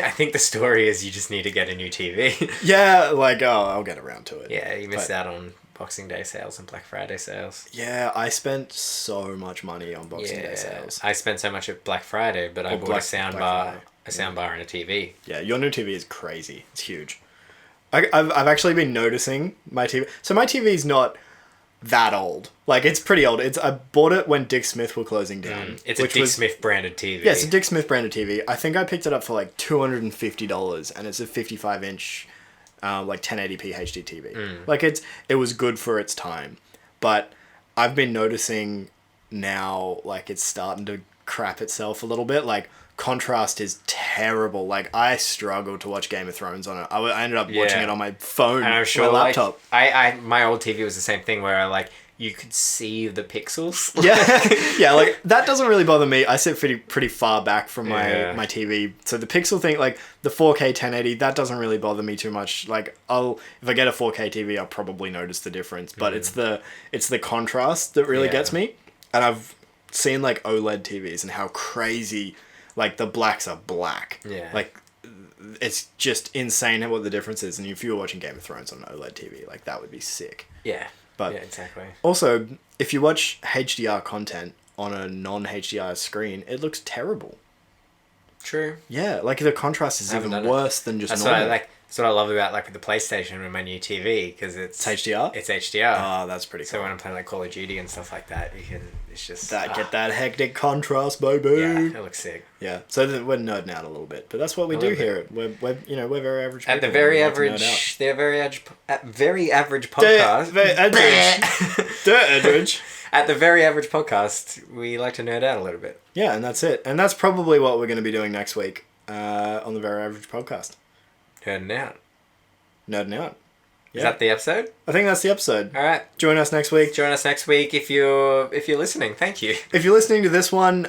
Speaker 2: think the story is you just need to get a new TV.
Speaker 1: Yeah, like, I'll get around to it.
Speaker 2: Yeah, you missed out on Boxing Day sales and Black Friday sales.
Speaker 1: Yeah, I spent so much money on Boxing Day sales.
Speaker 2: I spent so much at Black Friday, but I bought a soundbar and a TV.
Speaker 1: Yeah, your new TV is crazy. It's huge. I've actually been noticing my TV. So my TV's not that old. Like, it's pretty old. I bought it when Dick Smith were closing down.
Speaker 2: It's a Dick Smith branded TV.
Speaker 1: Yeah, it's a Dick Smith branded TV. I think I picked it up for like $250, and it's a 55-inch, like 1080p HD TV. Like, it was good for its time. But I've been noticing now, like, it's starting to crap itself a little bit. Like, contrast is terrible. Like, I struggled to watch Game of Thrones on it. I ended up watching it on my phone,
Speaker 2: and I'm sure,
Speaker 1: my laptop.
Speaker 2: Like, my old TV was the same thing where you could see the pixels.
Speaker 1: Yeah, like that doesn't really bother me. I sit pretty far back from my TV, so the pixel thing, like the 4K 1080, that doesn't really bother me too much. Like if I get a 4K TV, I'll probably notice the difference. But it's the contrast that really gets me. And I've seen like OLED TVs and how crazy, like the blacks are black.
Speaker 2: Yeah.
Speaker 1: Like it's just insane what the difference is. And if you were watching Game of Thrones on an OLED TV, like that would be sick.
Speaker 2: Yeah.
Speaker 1: But
Speaker 2: yeah, exactly.
Speaker 1: Also, if you watch HDR content on a non-HDR screen, it looks terrible.
Speaker 2: True.
Speaker 1: Yeah, like the contrast is even worse than just normal.
Speaker 2: That's what I love about with the PlayStation and my new TV, because it's
Speaker 1: HDR.
Speaker 2: It's HDR.
Speaker 1: Oh, that's pretty cool.
Speaker 2: So when I'm playing like Call of Duty and stuff like that, it's just
Speaker 1: get that hectic contrast, baby.
Speaker 2: Yeah, it looks sick.
Speaker 1: Yeah, so we're nerding out a little bit, but that's what we do here. We're very average people.
Speaker 2: At the very average podcast. At the very average podcast, we like to nerd out a little bit.
Speaker 1: Yeah, and that's it. And that's probably what we're going to be doing next week on the Very Average Podcast.
Speaker 2: Nerding out.
Speaker 1: Yeah.
Speaker 2: Is that the episode?
Speaker 1: I think that's the episode.
Speaker 2: All right.
Speaker 1: Join us next week.
Speaker 2: If you're listening. Thank you.
Speaker 1: If you're listening to this one,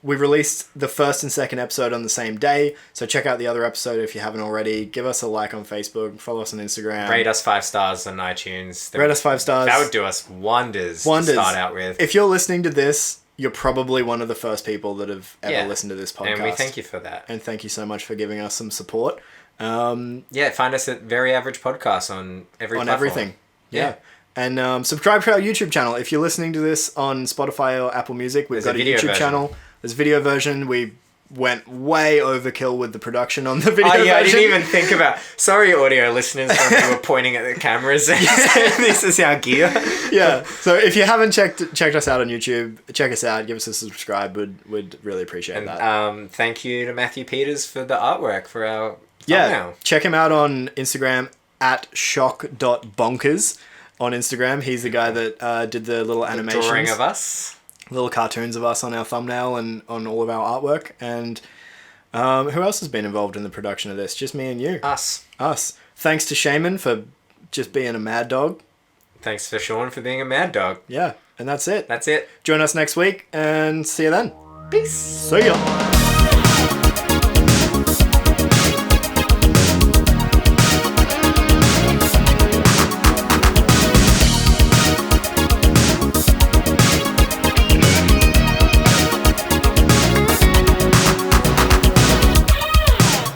Speaker 1: we released the first and second episode on the same day. So check out the other episode if you haven't already. Give us a like on Facebook. Follow us on Instagram.
Speaker 2: Rate us 5 stars on iTunes.
Speaker 1: Rate us 5 stars.
Speaker 2: That would do us wonders. To start out with.
Speaker 1: If you're listening to this, you're probably one of the first people that have ever listened to this podcast.
Speaker 2: And we thank you for that.
Speaker 1: And thank you so much for giving us some support.
Speaker 2: Find us at Very Average Podcast on every platform.
Speaker 1: Everything. Yeah. And subscribe to our YouTube channel. If you're listening to this on Spotify or Apple Music, we've got a YouTube channel. There's a video version. We went way overkill with the production on the video version.
Speaker 2: I didn't even think about... Sorry, audio listeners, when we were pointing at the cameras and saying this is our gear.
Speaker 1: Yeah. So if you haven't checked us out on YouTube, check us out. Give us a subscribe. We'd really appreciate that.
Speaker 2: Thank you to Matthew Peters for the artwork for our...
Speaker 1: Check him out on Instagram at shock.bonkers on Instagram. He's the guy that did the little animations.
Speaker 2: Drawing of us.
Speaker 1: Little cartoons of us on our thumbnail and on all of our artwork. And who else has been involved in the production of this? Just me and you.
Speaker 2: Us.
Speaker 1: Thanks to Shaman for just being a mad dog.
Speaker 2: Thanks for Sean for being a mad dog.
Speaker 1: Yeah, and that's it.
Speaker 2: That's it.
Speaker 1: Join us next week and see you then.
Speaker 2: Peace.
Speaker 1: See ya.